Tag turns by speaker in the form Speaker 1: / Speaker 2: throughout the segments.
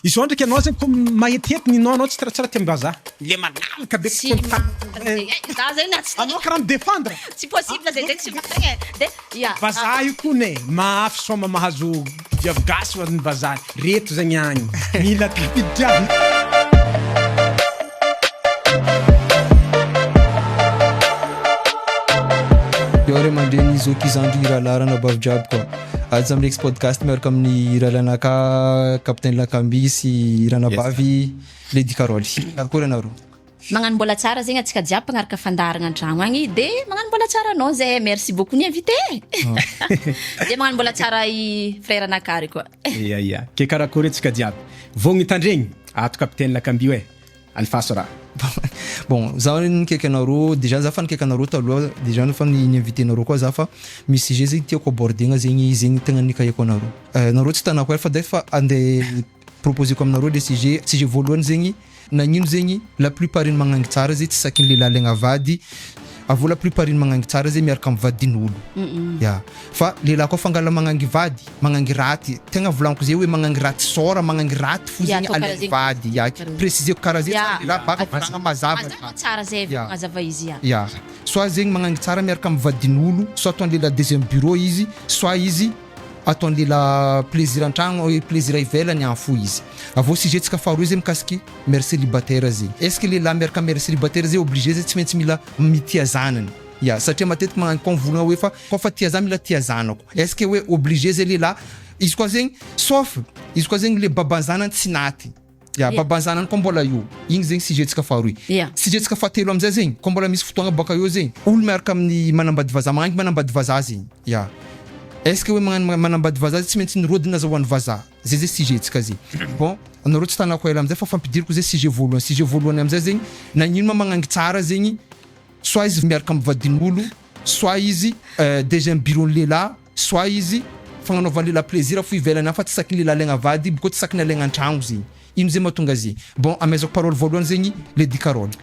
Speaker 1: Izo ndraiky anao zegny koa mahetihety ninao tsy tsara ty ambazaha le malalaka be
Speaker 2: za zegny
Speaker 1: anao karaha midefendre
Speaker 2: tsy possible zay tsy magna de ya
Speaker 1: vazaha io koa ne mafy soma mahazo diavy gasy ho an'ny vazaha reto zegny agny mila tipidiavy
Speaker 3: Yore mandreny izy kizandry iralarana bavy jiaby koa aza amrex podcast miaraka amin'ny iralanaka capitaine Lakambisy irana bavy Lady Carole akory anaro
Speaker 2: magnano mbola tsara zegny atsika jiaby pagnaraka fandaragna an-tragno agny de magnano mbola tsara anao zay merci beaucoup ni invité de magnano mbola tsara i frère anakary koa
Speaker 1: ia ke karakory atsika jiaby vogny tandregny ato capitaine Lakambio alfaso raha
Speaker 3: bon za nikaiky anaro déjà za fa nikaiky anaro taloha déjà fa ni invité anaro koa za fa misy sujet zegny tiako abordegna zegny tegna nikaiako anaro anaro tsy tanako fa de fa ande proposer ko aminaro le sujet voalohany zegny nagnino zegny la plupart ny magnangy tsara zay tsy saky lehilahy legna vady avô la plupart ny magnangy tsara zay miaraka mivadin'olo ya fa lehilahy koa fangala magnangy vady magnangy raty tegna volaniko zay hoe magnangy raty sora magnangy raty fo zegny alay vady ya préciser ko karaha zay lehilahy baka volagna mazava
Speaker 2: tsara zay mazava izy
Speaker 3: ya soit zegny magnangy tsara miaraka mivadin'olo soit ataony lehilahy deuxième bureau izy soit izy ataony lehilahy plaisir an-tragno plaisir ivelany an fo izy avô sujet tsika faharoa zay mikasiky mère célibataire zay est-ce que lehilahy miaraka mère célibataire zay obligé zay tsy maintsy mila mitia zanany ya satria matetiky magnano konvolagna hoe fa koa fa tia zany mila tia zanako est-ce que hoe obligé zay lehilahy izy koa zegny sauf izy koa zegny le babanzanany tsy naty ya babanzanany koa mbola io igny zegny sujet tsika faharoa sujet tsika fahatelo amizay zegny koa mbola misy fotoagna baka eo zegny olo miaraka amin'ny manambady vazaha magnangy manambady vazaha zegny ya est-ce que hoe magnano manambady vazaha tsy maintsy nirodina azahoan'ny vazaha zay sujet tsika zay bon anaro tsy tanako ela amizay fa fampidiriko zay sujet voalohany amizay zegny nagnino ma magnangy tsara zegny soit izy miaraka mivadin'olo soit izy deuxième bureau lehilahy soit izy fagnanaovany lehilahy plaisir fo ivelany fa tsy saky lehilahy legna vady boko tsy saky nalegna an-tragno zegny ino zay mahatonga zay bon amezako parole voalohany zegny Lady Carole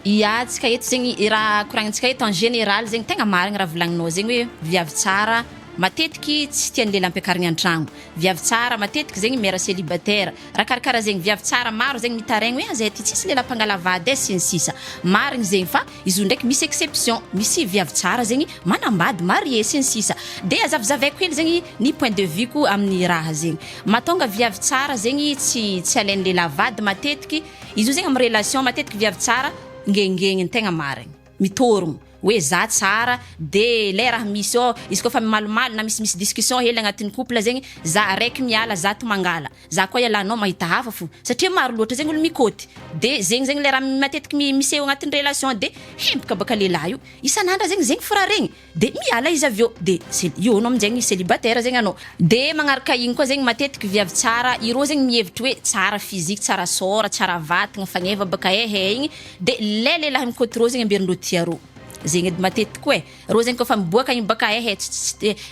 Speaker 2: ya tsika eto zegny raha koragnintsika eto en général zegny tegna marigny raha volagninao zegny hoe viavy tsara matetiky tsy tian'ny lehilahy ampiakarigny an-tragno viavy tsara matetiky zegny mère célibataire raha karakaraha zegny viavy tsara maro zegny mitaraigny hoe zay ty tsisy lehilahy mpangala vady sy ny sisa marigny zegny fa izy ndraiky misy exception misy viavy tsara zegny manambady marié sy ny sisa de azavizavaiko hely zegny ny point de vue ko amin'ny raha zegny mahatonga viavy tsara zegny tsy alain'ny lehilahy vady matetiky izy io zegny amin'ny relation matetiky viavy tsara ngengengny tegna marigny mitorogno hoe za tsara de le raha misy izy koa fa mimalimaly na misy discussion hely agnatin'ny couple zegny za araiky miala za to mangala za koa ialanao mahita hafa fo satria maro loatra zegny olo mikôty de zegny le raha matetiky miseho agnatin'ny relation de hempaka baka lehilahy io isanandra zegny firaregny de miala izy avyo de io anao aminjegny célibataire zegny anao de magnaraka igny koa zegny matetiky viavy tsara irô zegny mihevitry hoe tsara physique tsara sora tsara vatagna fagneva baka igny de le lehilahy mikôty rô zegny amberindreo tiarô zegny edy matetiky koa rô zegny koa fa miboaka igny baka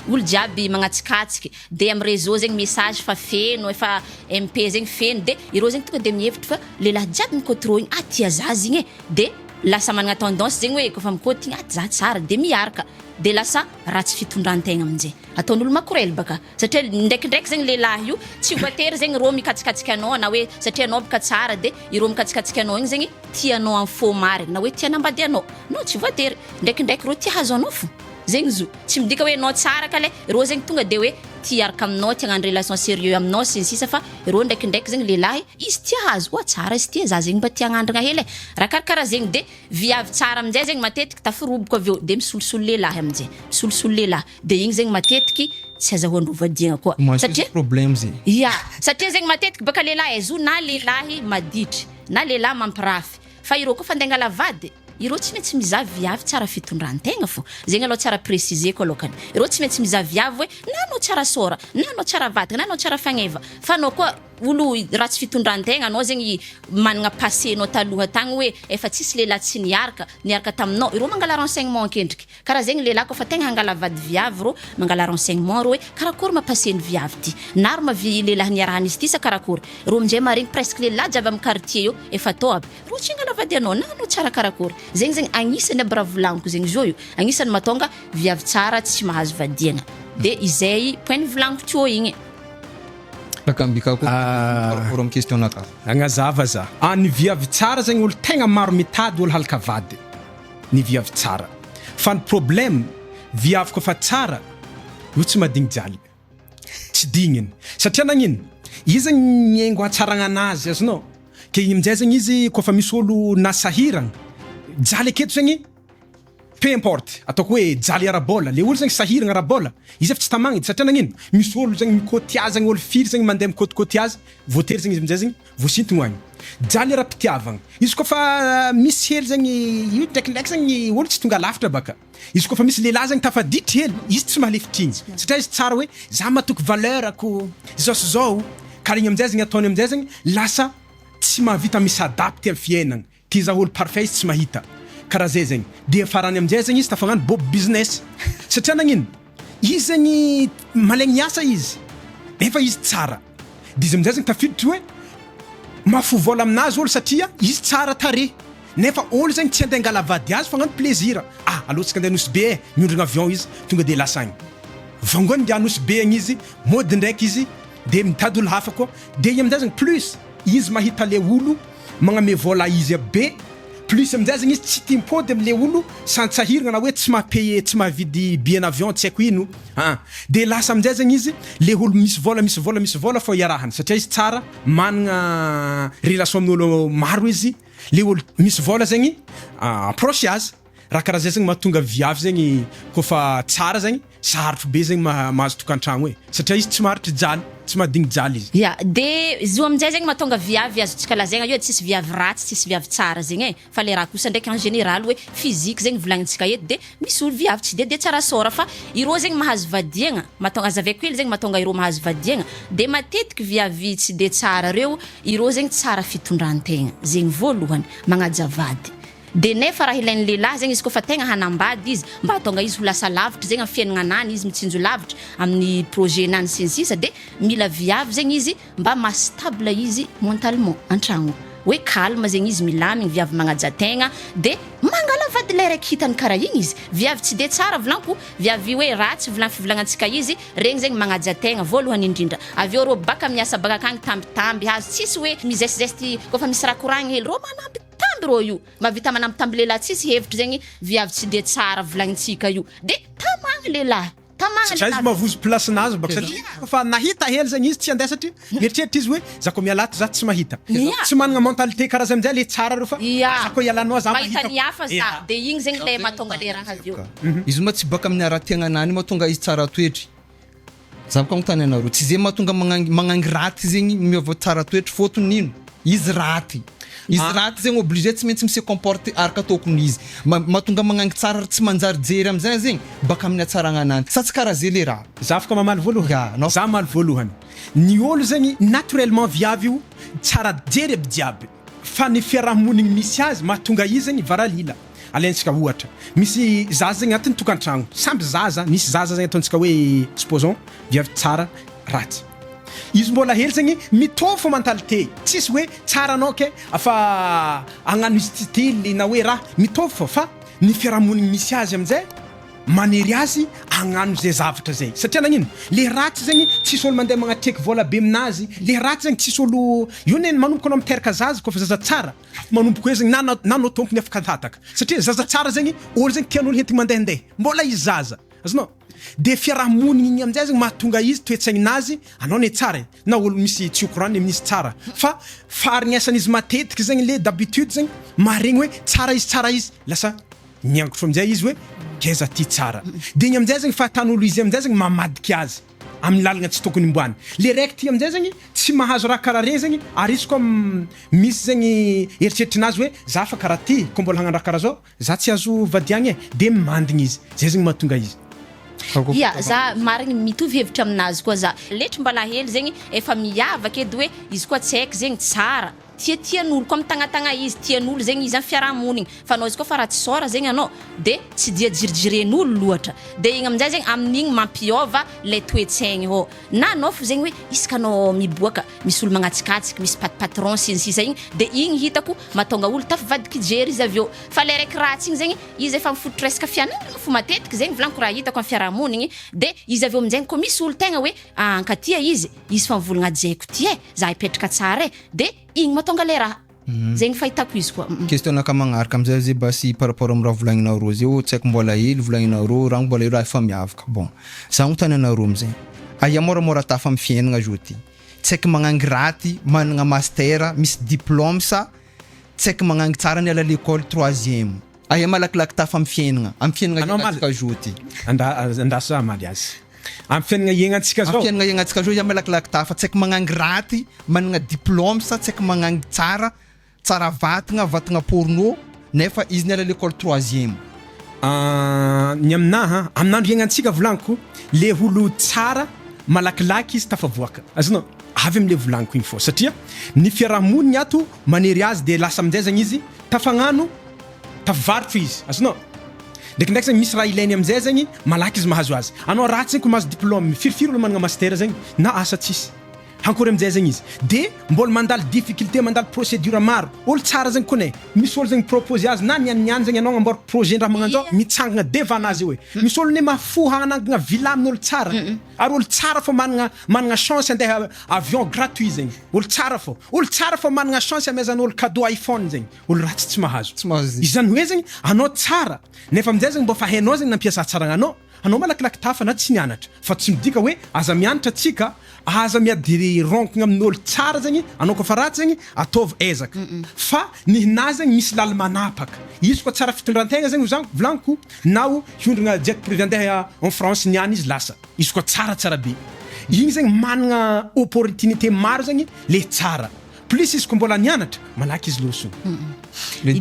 Speaker 2: olo jiaby magnatsikatiky de amin'ny réseau zegny message fa feno efa MP zegny feno de irô zegny tonga de mihevitry fa lehilahy jiaby mikôty rô igny tia zazy igny de lasa managna tendance zegny hoe kofa mikôty igny za tsara de miaraka de lasa ratsy fitondrantegna aminjay ataon'olo makorely baka satria ndraikindraiky zegny lehilahy io tsy voatery zegny rô mikatsikatiky anao na hoe satria anao baka tsara de irô mikatsikatiky anao igny zegny tianao amin'ny faux marigny na hoe tianambady anao no tsy voatery ndraikindraiky rô tia hazo anao fo zegny zo tsy midika hoe anao tsara ka le rô zegny tonga de hoe tia araka aminao tia hagnano relation sérieux aminao sy ny sisa fa rô ndraikindraiky zegny lehilahy izy tia hazo tsara izy tia za zegny mba tia hagnandragna hely raha karakaraha zegny de viavy tsara aminjay zegny matetiky tafiroboko aveo de misolosolo lehilahy aminjay misolosolo lehilahy de igny zegny matetiky tsy azahoan'rô vadiagna koa
Speaker 3: satria problème zay
Speaker 2: ya satria zegny matetiky baka lehilahy zo na lehilahy maditry na lehilahy mampirafy fa irô koa fa andeha angala vady irô tsy maintsy mizaha viavy tsara fitondrantegna fo zegny aloha tsara préciser ko alokany irô tsy maintsy mizaha viavy hoe na anao tsara sora na anao tsara vatagna na anao tsara fagneva fa anao koa olo ratsy fitondrantegna anao zegny managna passé nao taloha tagny hoe efa tsisy lehilahy tsy niaraka taminao irô mangala renseignement akendriky karaha zegny lehilahy koa fa tegna hangala vady viavy rô mangala renseignement rô hoe karakory mapassé ny viavy ty na ry mavi lehilahy niarahany izy ty sa karakory rô aminjay maregny presque lehilahy jiaby amin'ny quartier io efa to aby rô tsy hangala vady anao na anao tsara karakory zegny agnisany aby raha volagniko zegny zô io agnisany mahatonga viavy tsara tsy mahazo vadiagna de izay point ny volagniko teo igny
Speaker 3: Takambika ko
Speaker 1: Ah.
Speaker 3: rom question naka.
Speaker 1: Agnazava za. Ny viavy tsara zegny olo tegna maro mitady olo halaka vady. Ny viavy tsara. Fa ny problème viavy kofa tsara io tsy madigny jaly. Tsy digniny. Satria nagnino? Izy zegny miaingo hatsaragna anazy azonao. Ke amin'izay zegny izy kofa misy olo nasahiragna jaly aketo zegny peu importe ataoko hoe jaly ara-bola le olo zegny sahiragna ara-bola izy efa tsy tamagnedy satria nagnino misy olo zegny mikôty azy zegny olo firy zegny mandeha mikôtikôty azy voatery zegny izy amin'izay zegny voasintogno agny jaly ara-pitiavagna izy kofa misy hely zegny io ndraikindraiky zegny olo tsy tonga lafatra baka izy kofa misy lehilahy zegny tafaditry hely izy tsy mahalefitriny satria izy tsara hoe za matoky valeur ako zao sy zao karaha igny amin'izay zegny ataony amin'izay zegny lasa tsy mahavita misadapty amin'ny fiainagna tiza olo parfait izy tsy mahita karaha zay zegny de farany amin'izay zegny izy tafagnano bob business satria nagnino izy zegny malegny miasa izy nefa izy tsara de izy amin'izay zegny tafiditry hoe mafo vola aminazy olo satria izy tsara tare nefa olo zegny tsy andeha angala vady azy fagnano plaisir alohatsika andeha nosy be miondrogna avion izy tonga de lasa agny vangony de anosy be agny izy mody ndraiky izy de mitady olo hafa koa de i amin'izay zegny plus izy mahita le olo magname vola izy be plus amin'izay zegny izy tsy tia mipody am'le olo santsahiragna na hoe tsy mahapaye tsy mahavidy bien avion tsy haiko ino de lasa amin'izay zegny izy le olo misy vola fo iarahany satria izy tsara managna relation amin'olo maro izy le olo misy vola zegny approche azy raha karaha zay zegny mahatonga viavy zegny kofa tsara zegny sarotro be zegny mahazo tokantragno hoe satria izy tsy maharitry jaly tsy mahadigny jaly izy
Speaker 2: ya de izy io amin'izay zegny mahatonga viavy azontsika lazaigna io tsisy viavy ratsy tsisy viavy tsara zegny fa le raha kosa ndraiky en général hoe physique zegny volagnintsika eto de misy olo viavy tsy de tsara sora fa irô zegny mahazo vadiagna mahatonga azy aveko hely zegny mahatonga irô mahazo vadiagna de matetiky viavy tsy de tsara reo irô zegny tsara fitondrantegna zegny voalohany magnaja vady de nefa raha ilain'ny lehilahy zegny izy kofa tegna hanambady izy mba hatonga izy ho lasa lavitra zegny amin'ny fiaignananany izy mitsinjo lavitra amin'ny projet nany sy ny sisa de mila viavy zegny izy mba mahastable izy mentalement an-tragno hoe calme zegny izy milamigny viavy magnaja tegna de mangala vady le raiky hitany karaha igny izy viavy tsy de tsara volanko viavy hoe ratsy fivolagnantsika izy regny zegny magnaja tegna voalohany indrindra aveo rô baka miasa baka akagny tambitamby hazo tsisy hoe mizesizesty kofa misy raha koragny hely rô manamby tamby rô io mavita manambitamby lehilahy tsisy hevitry zegny viavy tsy de tsara volagnintsika io de tamagna lehilahy
Speaker 1: satria izy mavozo placinazy baka satria kofa nahita hely zegny izy tsy andeha satria mieritreritry izy hoe za ko mialato za tsy mahita tsy managna mentalité karaha zay amin'izay le tsara reo fa za ko ialanao za
Speaker 2: mahita ny hafa za de igny zegny le mahatonga le raha aveo
Speaker 3: izy ma tsy baka amin'ny ara-tegnanany mahatonga izy tsara toetry za baka agnontany anareo tsy zay mahatonga magnangy raty zegny miova tsara toetry fôtony nino izy raty izy raty zegny obligé tsy maintsy mise comporte araka tokony izy mahatonga magnangy tsara tsy manjary jery am'izay zegny baka amin'ny hatsaragna ananjy sa tsy karaha zay le raha
Speaker 1: za afaka mamaly voalohany za maly voalohany ny olo zegny naturellement viavy io tsara jery aby jiaby fa ny fiarahamonigny misy azy mahatonga izy zegny varalila alaintsika ohatra misy zaza zegny agnatin'ny tokantragno samby zaza misy zaza zegny ataontsika hoe supposons viavy tsara ratsy izy mbola hely zegny mitovy fo mentalité tsisy hoe tsara anao ke afa agnano izy style na hoe raha mitovy fo fa ny fiarahamonigny misy azy amin'izay manery azy agnano zay zavatra zay satria nagnino le ratsy zegny tsisy olo mandeha magnatraiky vola be aminazy le ratsy zegny tsisy olo io neny manomboka anao miteraka zaza kofa zaza tsara manomboka hoe zegny nanao tompony afaka tataka satria zaza tsara zegny olo zegny tian'olo hentigny mandehandeha mbola izy zaza azonao de fiarahamonigny igny amin'izay zegny mahatonga izy toetsaignazy anao ne tsara na olo misy tsy okorany misy tsara fa faharignesan'izy matetiky zegny le d'habitude zegny maharegny hoe tsara izy lasa miangotro amin'izay izy hoe keza ty tsara de igny amin'izay zegny fahatan'olo izy amin'izay zegny mamadiky azy amin'ny lalagna tsy tokony imboany le raiky ty amin'izay zegny tsy mahazo raha karaha regny zegny ary izy koa misy zegny eritreritrynazy hoe za fa karaha ty koa mbola hagnano raha karaha zao za tsy azo vadiagny de mandigny izy zay zegny mahatonga izy
Speaker 2: ya za marigny mitovy hevitra aminazy koa za letry mbala hely zegny efa miavaka edy hoe izy koa tsy haiko zegny tsara tian'olo comme tagnatagna izy tian'olo zegny izy amin'ny fiarahamonigny fa anao izy koa fa raha tsy sôra zegny anao de tsy dia jirijiren'olo loatra de igny amin'izay zegny amin'igny mampiôva le toetsaigny ô na anao fo zegny hoe isaka anao miboaka misy olo magnatsikatsikaka misy patron sisa igny de igny hitako mahatonga olo tafavadiky jery izy avy eo fa le raiky ratsy igny zegny izy efa mifototry resaka fianarana fo matetiky zegny volaniko raha hitako amin'ny fiarahamonigny de izy avy eo amin'izay koa misy olo tegna hoe ankatia izy fa mivolagna jeko ty za hipetraka tsara de igny mahatonga le raha zegny fahitako izy koa
Speaker 3: question naka magnaraka amizay zay basy par rapport amin'ny raha volagninao rô zay tsy haiko mbola hely volagninao rô raha mbola raha efa miavaka bon za notany anarô amizay aya moramora tafa amin'ny fiainagna joty tsy haiko magnangy raty managna master misy diplôme sa tsy haiko magnangy tsara ny ala l'école 3e aya malakilaky tafa amin'ny fiainagna ka joty
Speaker 1: andasa maliazy amin'ny fiainagna iaignantsika zao
Speaker 3: fiainagna iaignantsika zao ya malakilaky tafa tsy haiko magnangy raty managna diplôme sa tsy haiko magnangy tsara vatagna porno nefa izy ny ala l'école 3e
Speaker 1: ny aminaha amin'andro iaignantsika volaniko le olo tsara malakilaky izy tafavoaka azonao avy am'le volaniko igny fô satria ny fiarahamonigny ato manery azy de lasa amin'izay zegny izy tafagnano tafivarotro izy azonao ndraikindraiky zegny misy raha ilainy am'izay zegny malaky izy mahazo azy anao ratsy zegny ko mahazo diplôme firifiry olo managna master zegny na asa tsisy hankory am'izay zegny izy de mbola mandalo difficulté mandalo procédure maro olo tsara zegny konay misy olo zegny proposé azy na niany zegny anao agnamboara projet ndraha magnanjao mitsangana devant azy hoe misy olo ne mafu hagnanangana villa amin'olo tsara ary olo tsara fo managna chance andeha avion gratuit zegny olo tsara fo managna chance amezan'olo cadeau iPhone zegny olo ratsy tsy mahazo izany hoe zegny anao tsara nefa am'izay zegny mbo fa hainao zegny nampiasa tsaragnanao anao malakilaky tafa na tsy nianatra fa tsy midika hoe aza mianatra tsika aza miady ronkigna amin'olo tsara zegny anao koa fa ratsy zegny ataovy ezaka fa nihina zegny misy lala manapaka izy koa tsara fitondrantegna zegny volaniko nao hiondrogna jet privé andeha en France niany izy lasa izy koa tsara be igny zegny managna opportunité maro zegny le tsara plus izy koa mbola nianatra malaky izy loso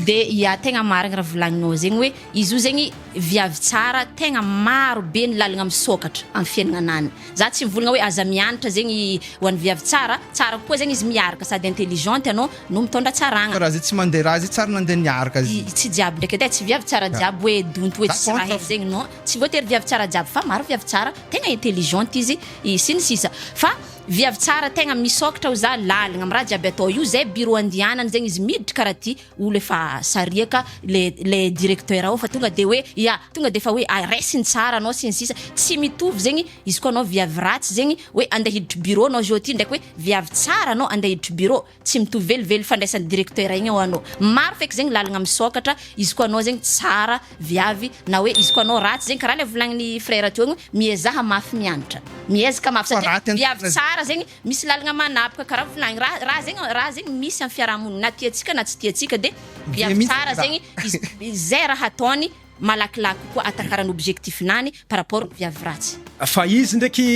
Speaker 2: de ya tegna marigna raha volagninao zegny hoe izy io zegny viavy tsara tegna maro be ny lalagna misokatra amin'ny fiaignanany za tsy mivolagna hoe aza mianatra zegny ho an'ny viavy tsara koa zegny izy miaraka sady intelligente anao no mitondra tsaragna
Speaker 3: raha zay tsy mandeha raha zay tsara nandeha niaraka izy
Speaker 2: tsy jiaby ndraiky edy tsy viavy tsara jiaby hoe donto hoe tsy raha hery zegny non tsy voatery viavy tsara jiaby fa maro viavy tsara tegna intelligente izy sy ny sisa fa viavy tsara tegna misokatra ho za lalagna am'raha jiaby atao io zay bureau andianany zegny izy miditra karaha ty olo efa sariaka le directeur ao fa tonga de hoe tonga de fa hoe resiny tsara anao sy ny sisa tsy mitovy zegny izy koa anao viavy ratsy zegny hoe andeha hiditry bureau anao joty ndraiky hoe viavy tsara anao andeha hiditry bureau tsy mitovy velively fandraisan'ny directeur igny ao anao maro feky zegny lalagna misokatra izy koa anao zegny tsara viavy na hoe izy koa anao ratsy zegny karaha le volagnin'ny frère teo igny miezaha mafy mianatra miezaka mafy satria viavy tsara zegny misy lalagna manapaka karaha volagny raha zegny misy amin'ny fiarahamonigny na tiatsika na tsy tiatsika de viavy tsara zegny izay raha ataony malakilaky koa atakarany objectif-nany par rapport viavy ratsy
Speaker 1: fa izy ndraiky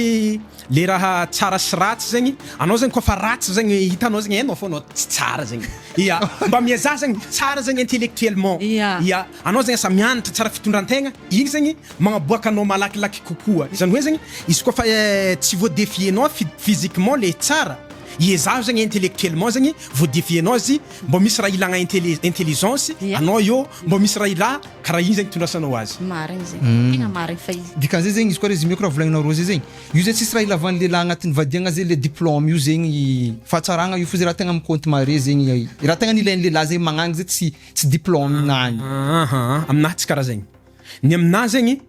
Speaker 1: le raha tsara sy ratsy zegny anao zegny koa fa ratsy zegny hitanao zegny hainao fo anao tsy tsara zegny mba miazaha zegny tsara zegny intellectuellement anao zegny asa mianatra tsara fitondrantegna igny zegny magnaboaka anao malakilaky kokoa izany hoe zegny izy koa fa tsy voadefienao physiquement le tsara iezah zegny intellectuellement zegny voadefienao izy mbo misy raha ilagna intelligence anao io mbo misy raha ila karaha igny zegny tondrasanao azy
Speaker 2: marigny zegny tegna marigny fa izy
Speaker 3: dikan'izay zegny izy koa résumé koa raha volagninao rô zegny io zegny tsisy raha ilavan'ny lehilahy agnatin'ny vadiagna zay le diplôme io zegny fahatsaragna io fo zay raha tegna miconte mare zegny raha tegna nilain'ny lehilahy zegny magnangy zay tsy diplôme nany
Speaker 1: aminahy tsy karaha zegny ny aminahy zegny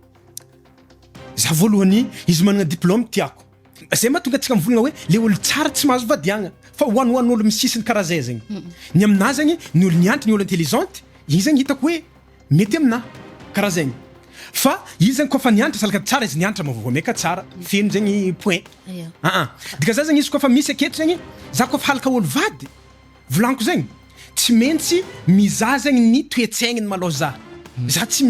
Speaker 1: za voalohany izy managna diplôme tiako zay mahatonga tsika mivolagna hoe le olo tsara tsy mahazo vadiagna fa hoan'olo misisiny karaha zay zegny ny aminahy zegny ny olo nianatra ny olo intelligente igny zegny hitako hoe mety aminahy karaha zegny fa izy zegny koa fa nianatra salaka tsara izy nianatra mavovomeka tsara feno zegny point dika za zegny izy koa fa misy aketo zegny za koa fa halaka olo vady volaniko zegny tsy maintsy mizaha zegny ny toetsaigniny malôha za tsy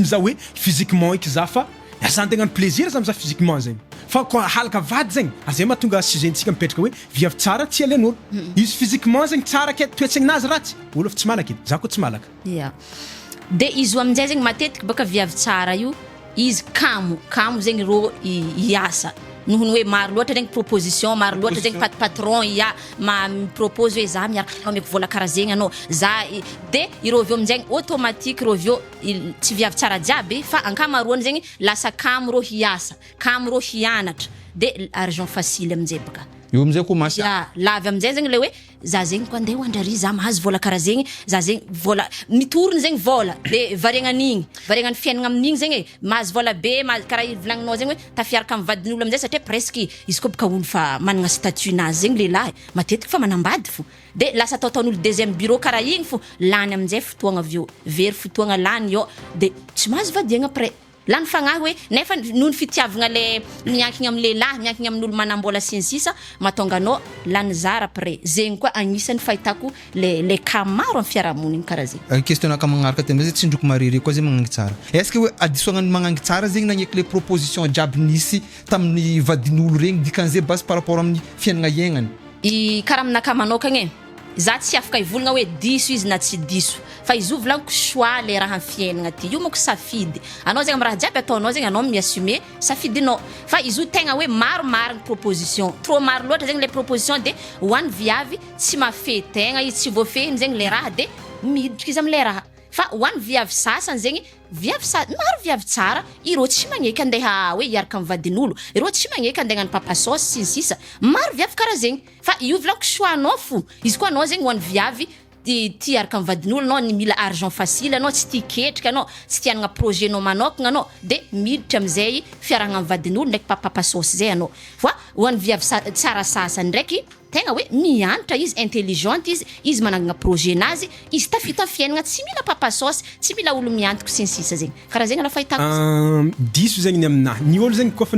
Speaker 1: mizaha hoe physiquement eky za fa zany tegna ny plaisir za mizaha physiquement zegny fa koa halaka vady zegny azay mahatonga sujentsika mipetraka hoe viavy tsara tsy alen'olo izy physiquement zegny tsara ke toetsaignazy ratsy olo fa tsy malaka edy za koa tsy malaka
Speaker 2: de izy io amin'izay zegny matetiky baka viavy tsara io izy kamo zegny rô iasa nohony hoe maro loatra regny proposition maro loatra zegny patron ya propose hoe za miaraka ameko vola karaha zegny anao za de ireo aveo aminjegny automatique ireo aveo tsy viavy tsara jiaby fa ankamaroany zegny lasa kamo rô hiasa kamo rô hianatra de argent facile aminjay baka
Speaker 3: io amizay commence
Speaker 2: ya lavy aminjay zegny le hoe za zegny koa andeha hoandrary za mahazo vola karaha zegny za zegny vola mitorony zegny vola de variagnan'igny fiainagna amin'igny zegny mahazo vola be karaha volagninao zegny hoe tafiaraka amin'ny vadin'olo aminjay satria presque izy koa baka olo fa managna statut-nazy zegny lehilahy matetiky fa manambady fo de lasa ataon'olo deuxième bureau karaha igny fo lany aminjay fotoagna aveo very fotoagna lany io de tsy mahazo vadiagna après lany fagnahy hoe nefa noho ny fitiavagna le miankigna amin'ny lehilahy miankigna amin'olo manambola sy ny sisa mahatonga anao lany zara après zegny koa agnisan'ny fahitako le cas maro amin'ny fiarahamoniny karaha zegny
Speaker 3: questionnaka magnaraka tamizay tsindroko mariri koa zegny magnangy tsara est-ce que hoe addisoagnany magnangy tsara zegny nagneky le proposition jiaby nisy tamin'ny vadin'olo regny dikan'izay base par rapport amin'ny fiainagna iainany
Speaker 2: karaha aminaka manokagna za tsy afaka ivolagna hoe diso izy na tsy diso fa izy io volagniko choix le raha amin'ny fiainagna ty io moko safidy anao zegny amin'ny raha jiaby ataonao zegny anao miassumer safidinao fa izy io tegna hoe maromaro proposition trop maro loatra zegny le proposition de hoan'ny viavy tsy mafehy tegna izy tsy voafehiny zegny le raha de miditra izy am'le raha fa hoan'ny viavy sasany zegny maro viavy tsara ireo tsy magneky andeha hoe hiaraka amin'ny vadin'olo ireo tsy magneky andeha hagnano papasosy sy ny sisa maro viavy karaha zegny fa io volagniko choix anao fo izy koa anao zegny hoan'ny viavy ty hiaraka amin'ny vadin'olo anao ny mila argent facile anao tsy tia ketrika anao tsy tia hagnana projet nao manokagna anao de miditra am'izay fiarahagna amin'ny vadin'olo ndraiky papapasosy zay anao fa hoan'ny viavy tsara sasany ndraiky tegna hoe mianatra izy intelligente izy managna projet nazy izy tafita amin'ny fiainagna tsy mila papasosy tsy mila olo miantoko sy ny sisa zegny karaha zegny ala fahitako
Speaker 1: diso zegny ny aminahy ny olo zegny kofa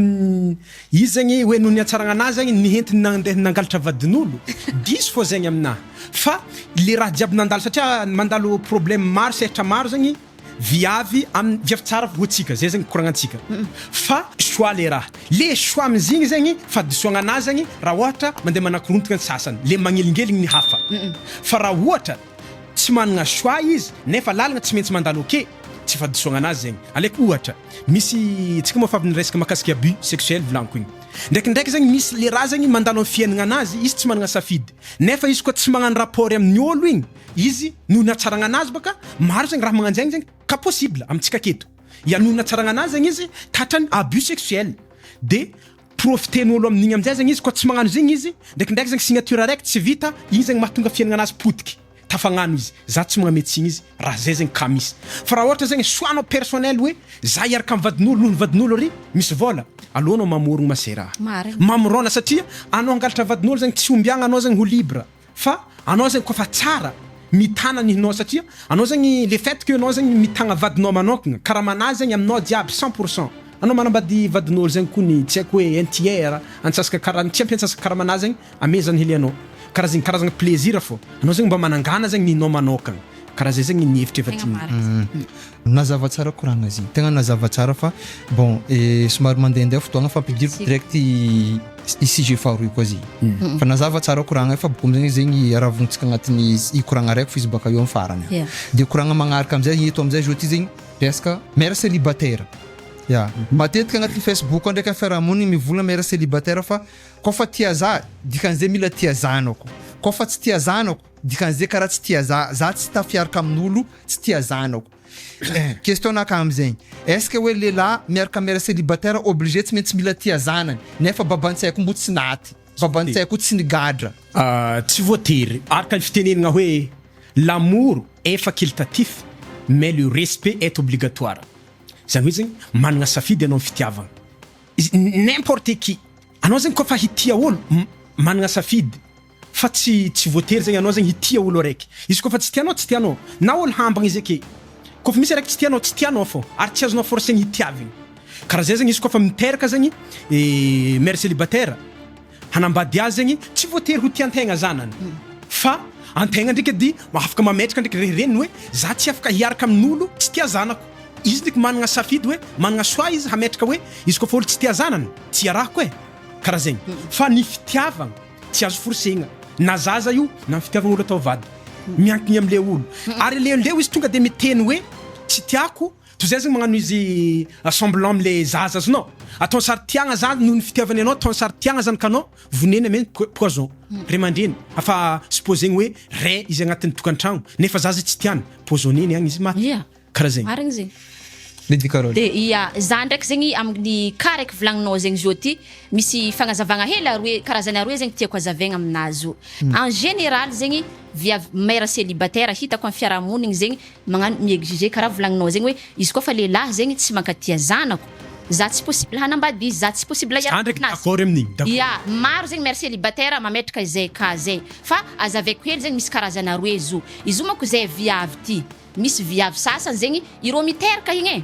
Speaker 1: izy zegny hoe noho ny hatsaragna anazy zegny nihentiny nangalatra vadin'olo diso fô zegny aminahy fa le raha jiaby nandalo satria mandalo problème maro sehatra maro zegny viavy tsara hoantsika zay zegny koragnantsika fa choix le raha le choix amizigny zegny fa disoagna anazy zegny raha ohatra mandeha manakorontogna ny sasany le magnelingeligny ny hafa fa raha ohatra tsy managna choix izy nefa lalagna tsy maintsy mandalo oke tsy fa disoagna anazy zegny alaiky ohatra misy tsika moa fa avy niresaka mahakasiky abus sexuel volaniko igny ndraikindraiky zegny misy le raha zegny mandalo amin'ny fiainagna anazy izy tsy managna safidy nefa izy koa tsy magnano rapport amin'ny olo igny izy noho ny hatsaragna anazy baka maro zegny raha magnanjaigny zegny ka possible amitsika keto ya noho ny hatsaragna anazy zegny izy tatrany abus sexuel de profiten'olo amin'igny amizay zegny izy koa tsy magnano zegny izy ndraikindraiky zegny signature araiky tsy vita igny zegny mahatonga fiainagna anazy potiky tafagnano izy za tsy magnametsiny izy raha zay zegny ka misy fa raha ohatra zegny soanao personnel hoe za hiaraka amin'ny vadin'olo noho ny vadin'olo ry misy vola alohanao mamorogno maseraha mamorona satria anao angalatra vadin'olo zegny tsy ombiagna anao zegny ho libre fa anao zegny kofa tsara mitana nihinao satria anao zegny le fait que anao zegny mitagna vadinao manokagna karaha manazy zegny aminao jiaby 100% anao manambady vadin'olo zegny koa ny tsy haiko hoe un tiers antsasaka karaha tsy ampiantsasaka karaha manazy zegny amezany helianao karaha zegny karazagna plaisir fô anao zegny mba manangana zegny nihinao manokagna karaha zay zegny ny hevitra efa
Speaker 3: nazava tsara koragna izy tegna nazava tsara fa bon somary mandehandeha fotoagna fa ampidiriko direct sujet faharoy koa izy fa nazava tsara koragna fa bokom zegny zegny aravontsika agnatin'ny koragna raiky fa izy baka eo amin'ny farany de koragna magnaraka amizay eto amizay jeudi zegny presque mère célibataire matetika agnatin'ny Facebook ndraiky fiarahamoniny mivolagna mère célibataire fa kofa tia za dikan'izay mila tia zanako kofa tsy tia zanako dikan'izay karaha tsy tia za tsy tafiaraka amin'olo tsy tia zanako questionnaka amizay est-ce que hoe lehilahy miaraka mère célibataire obligé tsy maintsy mila tia zanany nefa babantsayako mbo tsy naty babantsayako tsy nigadra
Speaker 1: tsy voatery araka ny fitenenagna hoe l'amour est facultatif mais le respect est obligatoire zany hoe zegny managna safidy anao fitiavagna n'importe qui anao zegny kofa hitia olo managna safidy fa tsy voatery zegny anao zegny hitia olo araiky izy kofa tsy tianao na olo hambagna izy ake kofa misy araiky tsy tianao fô ary tsy azonao forcegny hitiavigny karaha zay zegny izy kofa miteraka zegny mère célibataire hanambady azy zegny tsy voatery ho tiantegna zanany fa antegna ndraiky edy afaka mametraka ndraiky rereniny hoe za tsy afaka hiaraka amin'olo tsy tia zanako izy ndraiky managna safidy hoe managna choix izy hametraka hoe izy kofa olo tsy tia zanany tsy arahako karaha zegny fa ny fitiavagna tsy azo forsegna na zaza io na fitiavagna olo atao vady miankigny am'le olo ary leo izy tonga de miteny hoe tsy tiako toy zay zegny magnano izy semblant am'le zaza azonao atao sary tiagna zany noho ny fitiavany anao atao sary tiagna zany kanao vonena men poison ray aman-dreny afa supposegny hoe ray izy agnatin'ny tokantragno nefa zaza tsy tiany poisoneny agny izy maty karaha zegny
Speaker 2: marigny zegny
Speaker 3: Lady Carole.
Speaker 2: de za ndraiky zegny amin'ny cas raiky volagninao zegny zao ty misy fagnazavagna hely aroe karazany aroe zegny tiako hazavaigna aminazy zao en général zegny viavy mère célibataire hitako amin'ny fiarahamonigny zegny magnano miexige karaha volagninao zegny hoe izy koa fa lehilahy zegny tsy mankatia zanako za tsy possible hanambady izy za tsy possible
Speaker 1: ndraiky d'accord amin'igny
Speaker 2: maro zegny mère célibataire mametraka izay ka zay fa azavaiko hely zegny misy karazana aroe zo izy manko zay viavy ty misy viavy sasany zegny irô miteraka igny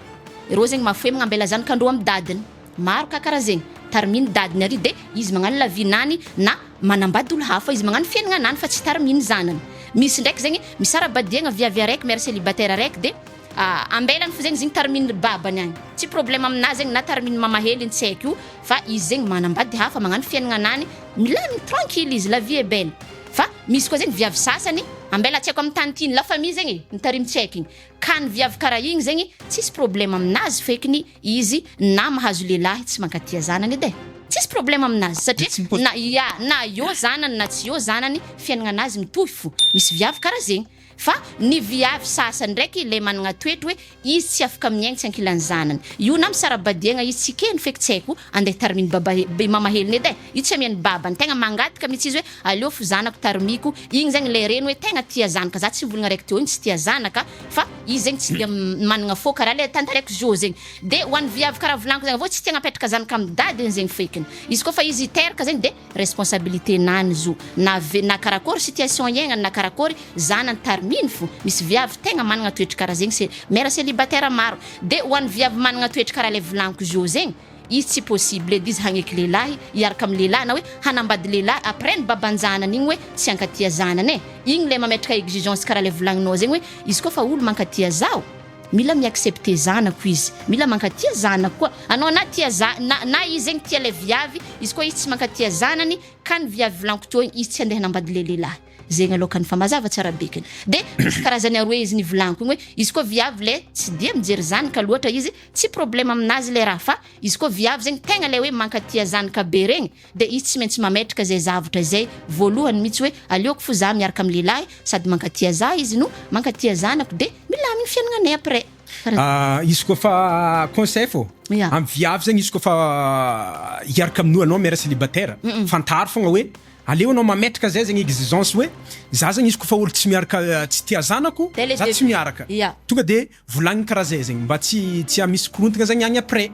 Speaker 2: irô zegny mafoe magnambela zanakandrô amin'ny dadiny maro ka karaha zegny tariminy dadiny ary de izy magnano lavinany na manambady olo hafa izy magnano fiaignananany fa tsy tariminy zanany misy ndraiky zegny misarabadiagna viavy araiky mère célibataire araiky de ambelany fo zegny zegny tariminy babany agny tsy problème aminazy zegny na tariminy mama hely tsy haiko io fa izy zegny manambady hafa magnano fiaignananany milamy tranquille izy la vie est belle fa misy koa zegny viavy sasany ambela tsy haiko amin'ny tantiny la famille zegny nitarimy tsy haiko igny ka ny viavy karaha igny zegny tsisy problème aminazy fekiny izy na mahazo lehilahy tsy mankatia zanany edy tsisy problème aminazy satria na io zanany na tsy io zanany fiaignanazy mitohy fo misy viavy karaha zegny fa ny viavy sasany ndraiky le managna toetry hoe izy tsy afaka miaigny tsy ankilany zanany io na misarabadiagna izy tsy keny feky tsy haiko andeha tariminy mama heliny edy io tsy amiany babany tegna mangataka mihitsy izy hoe aleo fo zanako tarimiko igny zegny le reny hoe tegna tia zanaka za tsy volagna raiky teo igny tsy tia zanaka fa izy zegny tsy dia managna fô karaha le tantaraiky jo zegny de ho an'ny viavy karaha volaniko zegny avao tsy tia napetraka zanaka amin'ny dadiny zegny fekiny izy koa fa izy teraka zegny de responsabilité nany zo na karakory situation iaignany na karakory zanany tariminy fo misy viavy tegna managna toetry karaha zegny c'est mère célibataire maro de ho an'ny viavy managna toetry karaha le volaniko jo zegny izy tsy possible edy izy hagneky lehilahy hiaraka amin'ny lehilahy na hoe hanambady lehilahy après ny babanjanany igny hoe tsy ankatia zanany igny le mametraka exigence karaha le volagninao zegny hoe izy koa fa olo mankatia zao mila miaccepter zanako izy mila mankatia zanako koa anao na tia na izy zegny tia le viavy izy koa izy tsy mankatia zanany ka ny viavy volaniko teo izy tsy andeha hanambady le lehilahy zegny aloha kany fa mazava tsara bekiny de misy karazany aroe izy ny volaniko igny hoe izy koa viavy le tsy dia mijery zanaka loatra izy tsy problème aminazy le raha fa izy koa viavy zegny tegna le hoe mankatia zanaka be regny de izy tsy maintsy mametraka zay zavatra zay voalohany mihitsy hoe aleoko fo za miaraka amin'ny lehilahy sady mankatia za izy no mankatia zanako de milamy fiaignanay après
Speaker 1: izy koa fa conseil fô amin'ny viavy zegny izy koa fa hiaraka aminao anao mère célibataire fantaro fogna hoe aleo anao mametraka zay zegny exigence hoe za zegny izy koa fa olo tsy miaraka tsy tia zanako za tsy miaraka tonga de volagniny karaha zay zegny mba tsy misy korontagna zegny agny après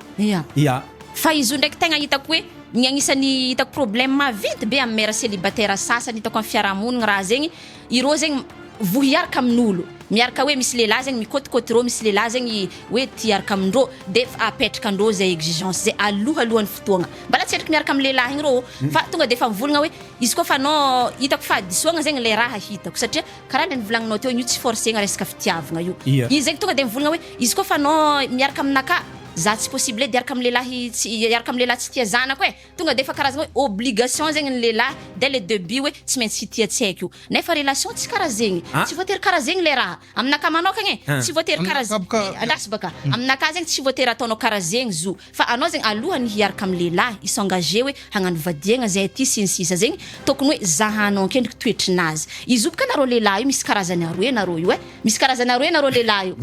Speaker 2: fa izy io ndraiky tegna hitako hoe ny agnisan'ny hitako problème maventy be amin'ny mère célibataire sasany hitako amin'ny fiarahamonigny raha zegny irô zegny vo hiaraka amin'olo miaraka hoe misy lehilahy zegny mikôtikôty rô misy lehilahy zegny hoe tiaraka amindrô de apetraka andrô zay exigence zay alohan'ny fotoagna mbala tsy eriky miaraka amin'ny lehilahy igny rô fa tonga de fa mivolagna hoe izy koa fa anao hitako fa disoagna zegny le raha hitako satria karaha le nivolagninao teo io tsy forcegna resaka fitiavagna io izy zegny tonga de mivolagna hoe izy koa fa anao miaraka aminaka za tsy possible de iaraka amin'ny lehilahy tsy tia zanako tonga de fa karazagna hoe obligation zegny ny lehilahy dès le début hoe tsy maintsy tia tsy haiko io nefa relation tsy karaha zegny tsy voatery karaha zegny le raha aminaka manokagna tsy voatery karaha andrasy baka aminaka zegny tsy voatery ataonao karaha zegny zo fa anao zegny alohany hiaraka amin'ny lehilahy isengagé hoe hagnano vadiagna zay ty sinsisa zegny tokony hoe zahanao akendriky toetrinazy izy io baka nareo lehilahy io misy karazany aroe nareo io misy karazany aroe nareo lehilahy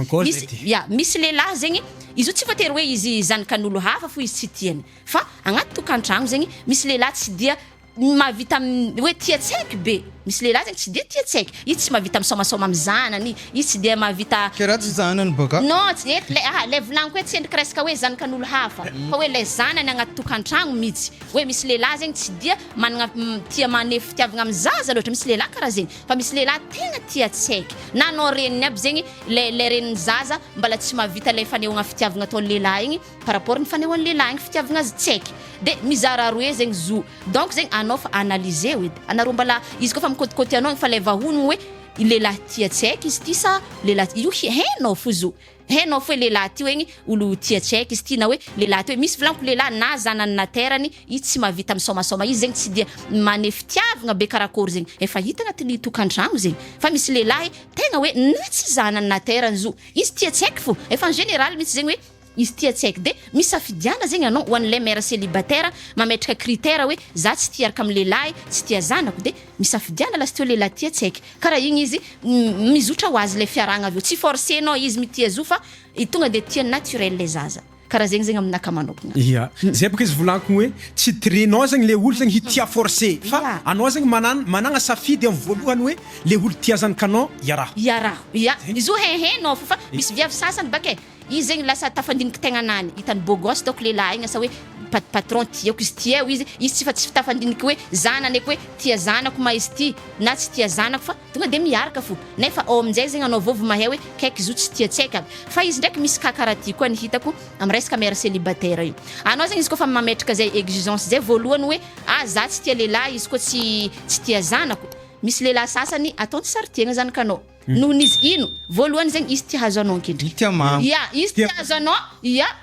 Speaker 2: io misy lehilahy zegny izy io tsy voatery hoe izy zanakan'olo hafa fo izy tsy tiany fa agnaty tokantragno zegny misy lehilahy tsy dia mahavita hoe tia tsaiky be misy lehilahy zegny tsy dia tia tsaiky izy tsy mahavita misomasoma amin'ny zanany izy tsy dia mahavita
Speaker 3: karaha tsy zanany baka
Speaker 2: non tsy eto le volaniko hoe tsy endriky resaka hoe zanakan'olo hafa fa hoe le zanany agnaty tokantragno mihitsy hoe misy lehilahy zegny tsy dia managna tia manefy fitiavagna amin'ny zaza loatra misy lehilahy karaha zegny fa misy lehilahy tegna tia tsaiky na anao reniny aby zegny le reniny zaza mbala tsy mahavita le fanehoagna fitiavagna ataon'ny lehilahy igny par rapport ny fanehoan'ny lehilahy igny fitiavagna azy tsaiky de mizara aroe zegny zo donc zegny anao fa analyser edy anareo mbala izy koa fa mikôtikôty anao fa le vahonigny hoe lehilahy tia tsaiky izy ty sa lehilahy io hainao fo zo hainao fo lehilahy ty egny olo tia tsaiky izy ty na hoe lehilahy ty hoe misy volaniko lehilahy na zanany na terany izy tsy mahavita misomasoma izy zegny tsy dia maneho fitiavagna be karakory zegny efa hita agnatin'ny tokantrano zegny fa misy lehilahy tegna hoe na tsy zanany na terany zo izy tia tsaiky fo efa en général mitsy zegny hoe izy tia tsaiky de misafidiana zegny anao ho an'ilay mère célibataire mametraka critère hoe za tsy tia araka amy lehilahy tsy tia zanako de misafidiana lasiteo lehilahy tia tsaiky karaha igny izy mizotra ho azy le fiaragna aveo tsy forcenao izy mitia zo fa tonga de tia naturel le zaza karaha zegny zegny aminaka manokagna
Speaker 1: ia zay baka izy volaniko hoe tsy tirenao zegny le olo zegny hitia forcé fa anao zegny managna safidy amy voalohany hoe le olo tia zanakanao iaraho izy io hehenao fa misy viavy sasany bake izy zegny lasa tafandiniky tegnanany hitany beau gosse donc lehilahy igny asa hoe patron tiako izy tiao izy tsy fa tsy tafandiniky hoe zanany eky hoe tia zanako ma izy ty na tsy tia zanako fa tonga de miaraka fo nefa ao aminjay zegny anao vovo mahay hoe kaiky izy io tsy tia tsaiky aby fa izy ndraiky misy kakaraha ty koa ny hitako amy resaka mère célibataire io anao zegny izy koa fa mametraka zay exigence zay voalohany hoe za tsy tia lehilahy izy koa tsy tia zanako misy lehilahy sasany ataony saritiagna zanakanao noho n'izy ino voalohany zegny izy tia hazo anao ankindry izy tia hazo anao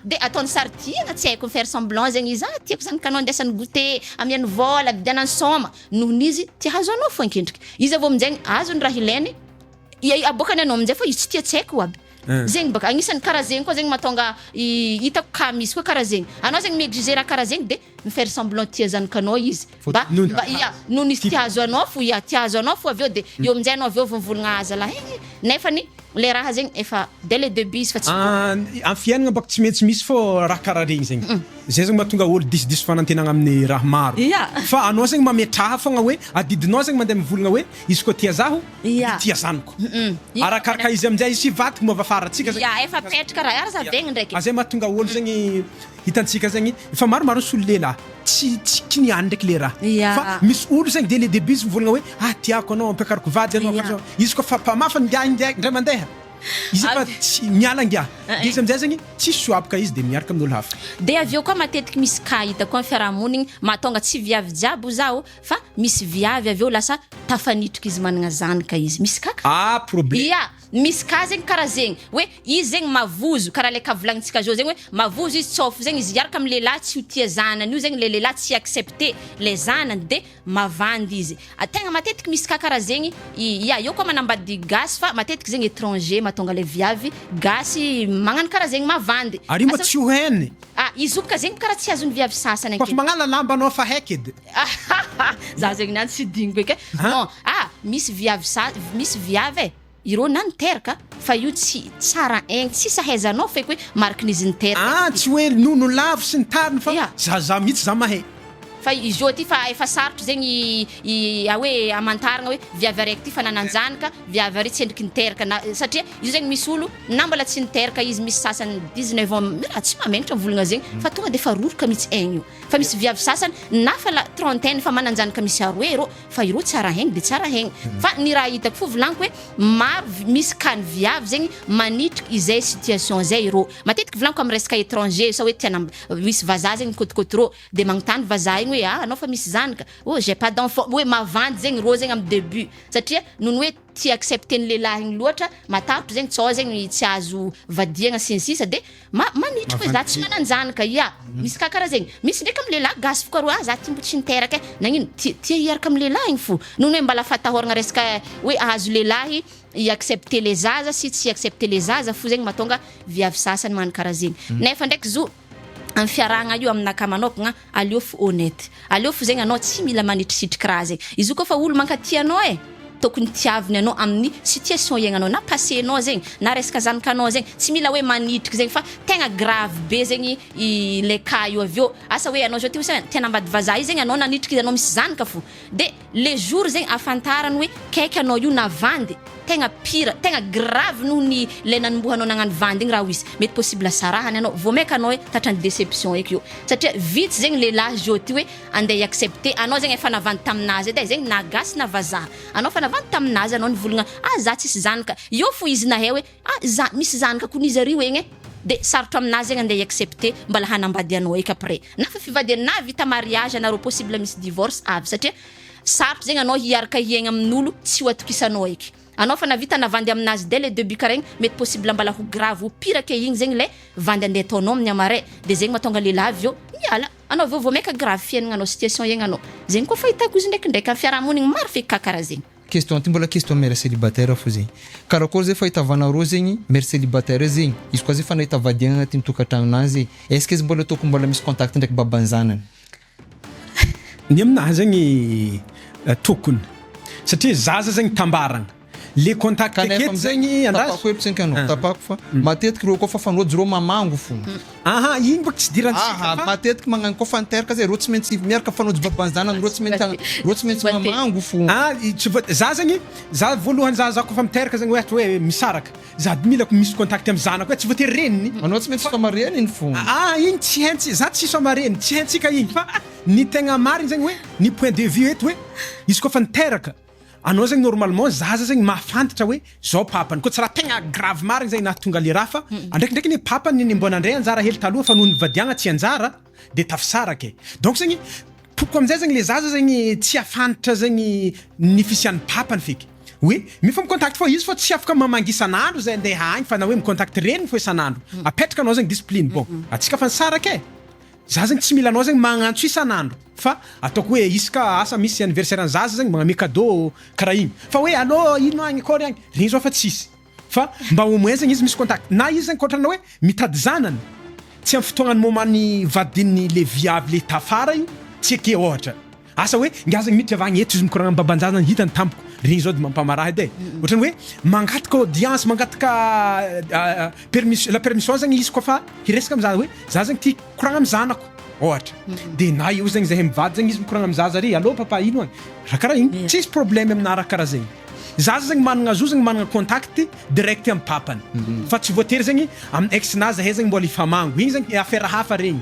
Speaker 1: de ataony saritiagna tsy haiko faire semblant zegny izy tiako zanakanao andesany goûter amiany vola vidianany soma noho n'izy tia hazo anao fo ankindriky izy avao aminjegny azony raha ilainy abokany anao aminjay fa izy tsy tia tsaiky aby zegny baka agnisan'ny karaha zegny koa zegny mahatonga hitako ka misy koa karaha zegny anao zegny miexige raha karaha zegny de mifaire semblant tia zanakanao izy noho nisy tia hazo anao fo tia hazo anao fo aveo de eo aminjay anao aveo vovolagna aza la nefany le raha zegny efa dès le début izy fa tsy am fiainagna baka tsy maintsy misy fô raha karaha regny zegny zay zegny mahatonga olo disodiso fanantenagna amin'ny raha maro fa anao zegny mametraha fogna hoe adidinao zegny mandeha mivolagna hoe izy koa tia zaho tia zanako arakaraka izy aminjay izy sivatiky mova faratsika
Speaker 2: efa petraka raha za vegny ndraiky
Speaker 1: zay mahatonga olo zegny hitantsika zegny efa maromaro ny solo lehilahy tsy kiniany ndraiky le raha fa misy olo zegny dès le début izy mivolagna hoe tiako anao ampiakariko vady anao izy koa fa pamafa ndray mandeha izy fa tsy miala ngia izy amizay zegny tsy soabaka izy de miaraka amin'olo hafa
Speaker 2: de aveo koa matetiky misy ka hita koa fiarahamonigny mahatonga tsy viavy jiaby zaho fa misy viavy aveo lasa tafanitrika izy managna zanaka izy misy kaka
Speaker 1: problème
Speaker 2: misy ka zegny karaha zegny hoe izy zegny mavozo karaha le kavolagnintsika zao zegny hoe mavozo izy tsôfo zegny izy iaraka amy lehilahy tsy ho tia zanany io zegny le lehilahy tsy accepté le zanany de mavandy izy tegna matetiky misy ka karaha zegny io koa manambady gasy fa matetiky zegny étranger mahatonga le viavy gasy magnano karaha zegny mavandy
Speaker 1: ary mba tsy ho heny
Speaker 2: izy io ka zegny karaha tsy azony viavy sasany
Speaker 1: fa magnala lamba anao fa haiky edy
Speaker 2: za zegny niany tsy diniko eky non misy viavy ireo na niteraka fa io tsy tsara aigny tsy sahaizanao feky hoe marikin'izy niteraka
Speaker 1: tsy hoe nono lavo sy ny tariny fa za mihitsy za mahay
Speaker 2: fa izy ty fa efa sarotro zegny hoe amantaragna hoe viavy araiky ty fa nananjanaka viavy ary tsy endriky niteraka satria io zegny misy olo na mbola tsy niteraka izy misy sasany 19 ans raha tsy mametratra mivolagna zegny fa tonga de fa roroka mihitsy aigny io fa misy viavy sasany na fa la trentaine fa mananjanaka misy aroe ero fa ireo tsara haigny de tsara haigny fa ny raha hitako fo volaniko hoe maro misy kany viavy zegny manitriky izay situation zay ireo matetiky volaniko amy resaka étranger sa hoe tiana misy vazaha zegny kotikotiro de magnotany vazaha igny hoe anao fa misy zanaka j'ai pas d'enfant hoe mavandy zegny rô zegny amy début satria nono hoe ty accepté ny lehilahy igny loatra matahotro zegny tsao zegny tsy azo vadiagna sinsisa de manitriky hoe za tsy mananjanaka misy karaha zegny misy ndraiky amy lehilahy gasy fo roa za ty mbo tsy niteraka nagnino tia hiaraka amy lehilahy igny fo nono hoe mbala fatahoragna resaka hoe ahazo lehilahy i-accepté le zaza sy tsy accepté le zaza fo zegny mahatonga viavy sasany magnano karaha zegny nefa ndraiky zo amin'ny fiaragna io aminaka manokagna aleo fo honnête aleo fo zegny anao tsy mila manitrisitriky raha zegny izy io koa fa olo mankatia anao tokony tiaviny anao amin'ny situation iainanao na passenao zegny na resaka zanakanao zegny tsy mila hoe manitriky zegny fa tegna grave be zegny le cas io aveo asa hoe anao zao ty tiana ambady vazaha io zegny anao nanitriky anao misy zanaka fo de le jour zegny afantarany hoe kaiky anao io navandy tegna pire tegna grave noho ny le nanombohanao nagnano vandy igny raha izy mety possible sarahany anao vao maika anao hoe tatrany déception eky io satria vitsy zegny lehilahy zao ty hoe andeha i-accepté anao zegny efa navandy taminazy edy zegny na gasy na vazaha anao fa navandy taminazy anao nivolagna za tsisy zanaka io fo izy nahay hoe misy zanaka konizy ary egny de sarotro aminazy zegny andeha i-accepté mbala hanambady anao eky après na fa fivady na vita mariage anareo possible misy divorce avy satria sarotro zegny anao hiaraka hiaigna amin'olo tsy ho atokisanao eky anao fa navita navandy aminazy dès le début karaha mety possible mbala ho grave ho pire ke igny zegny le vandy andeha ataonao amin'ny amaray de zegny mahatonga lehilahy avy eo miala anao vao maika grave fiaignanao situation iaignanao zegny koa fahitako izy ndraikindraiky amin'ny fiarahamonigny maro feky karaha zegny
Speaker 3: question ty mbola question mère célibataire fo zegny karakory zay fahitavanareo zegny mère célibataire zegny izy koa zay fa nahita vadiana agnaty tokantranonazy est-ce que izy mbola tokony mbola misy contact ndraiky baban'ny
Speaker 1: ny aminahy zegny tokony satria zaza zegny tambaragna le contact eketo zegny
Speaker 3: tapako hepy kanao tapako fa matetiky reo koa fa fanojy reo mamango fo
Speaker 1: igny bôka tsy dirantsika
Speaker 3: matetiky magnano koa fanteraka zay reo tsy maintsy miaraka fanojy baban'ny zanany reo tsy maintsy mamango fo
Speaker 1: za zegny za voalohany za koa fa miteraka zegny hoe misaraka za milako misy contact amin'ny zanako hoe tsy voatery reniny
Speaker 3: anao tsy maintsy somareny iny fo
Speaker 1: igny tsy haintsy za tsy somareny tsy haintsika igny fa ny tegna marigny zegny hoe ny point de vue eto hoe izy koa fa niteraka anao zegny normalement zaza zegny mahafantatra hoe zao papany koa tsy raha tegna grave marigny zegny nahatonga le raha fa andraikindraiky ny papany ny mbona andray anjara hely taloha fa noho ny vadiagna tsy anjara de tafisaraka donc zegny pourquoi amizay zegny le zaza zegny tsy afantatra zegny ny fisian'ny papany feky oui mifa micontact fo izy fa tsy afaka mamangy isan'andro zay andeha agny fa na hoe micontact reniny fo isan'andro apetraka anao zegny discipline bon atsika fa nisaraka za zegny tsy mila anao zegny magnantso isan'andro fa ataoko hoe isaka asa misy anniversaire zaza zegny magname cadeau karaha igny fa hoe allo ino agny kory agny regny zao fa tsisy fa mba au moins zegny izy misy contact na izy zegny kotrana hoe mitady zanany tsy amin'ny fotoagnany momany vadiny le viavy le tafara io tsy eke ohatra asa hoe ngia zegny mity avagny eto izy mikoragna amin'ny babanjazany hitany tampoko regny zao de mampamaraha edy ohatrany hoe mangataka audience mangataka la permission zegny izy koa fa hiresaka amin'ny zaza hoe za zegny ty koragna amin'ny zanako ohatra de na io zegny zahay mivady zegny izy mikoragna amin'ny zaza ry allo papa ino agny raha karaha igny tsisy problème amina raha karaha zegny zaza zegny managna zo zegny managna contact direct amin'ny papany fa tsy voatery zegny amin'ny ex-nazy zahay zegny mbola ifamango igny zegny affaire hafa regny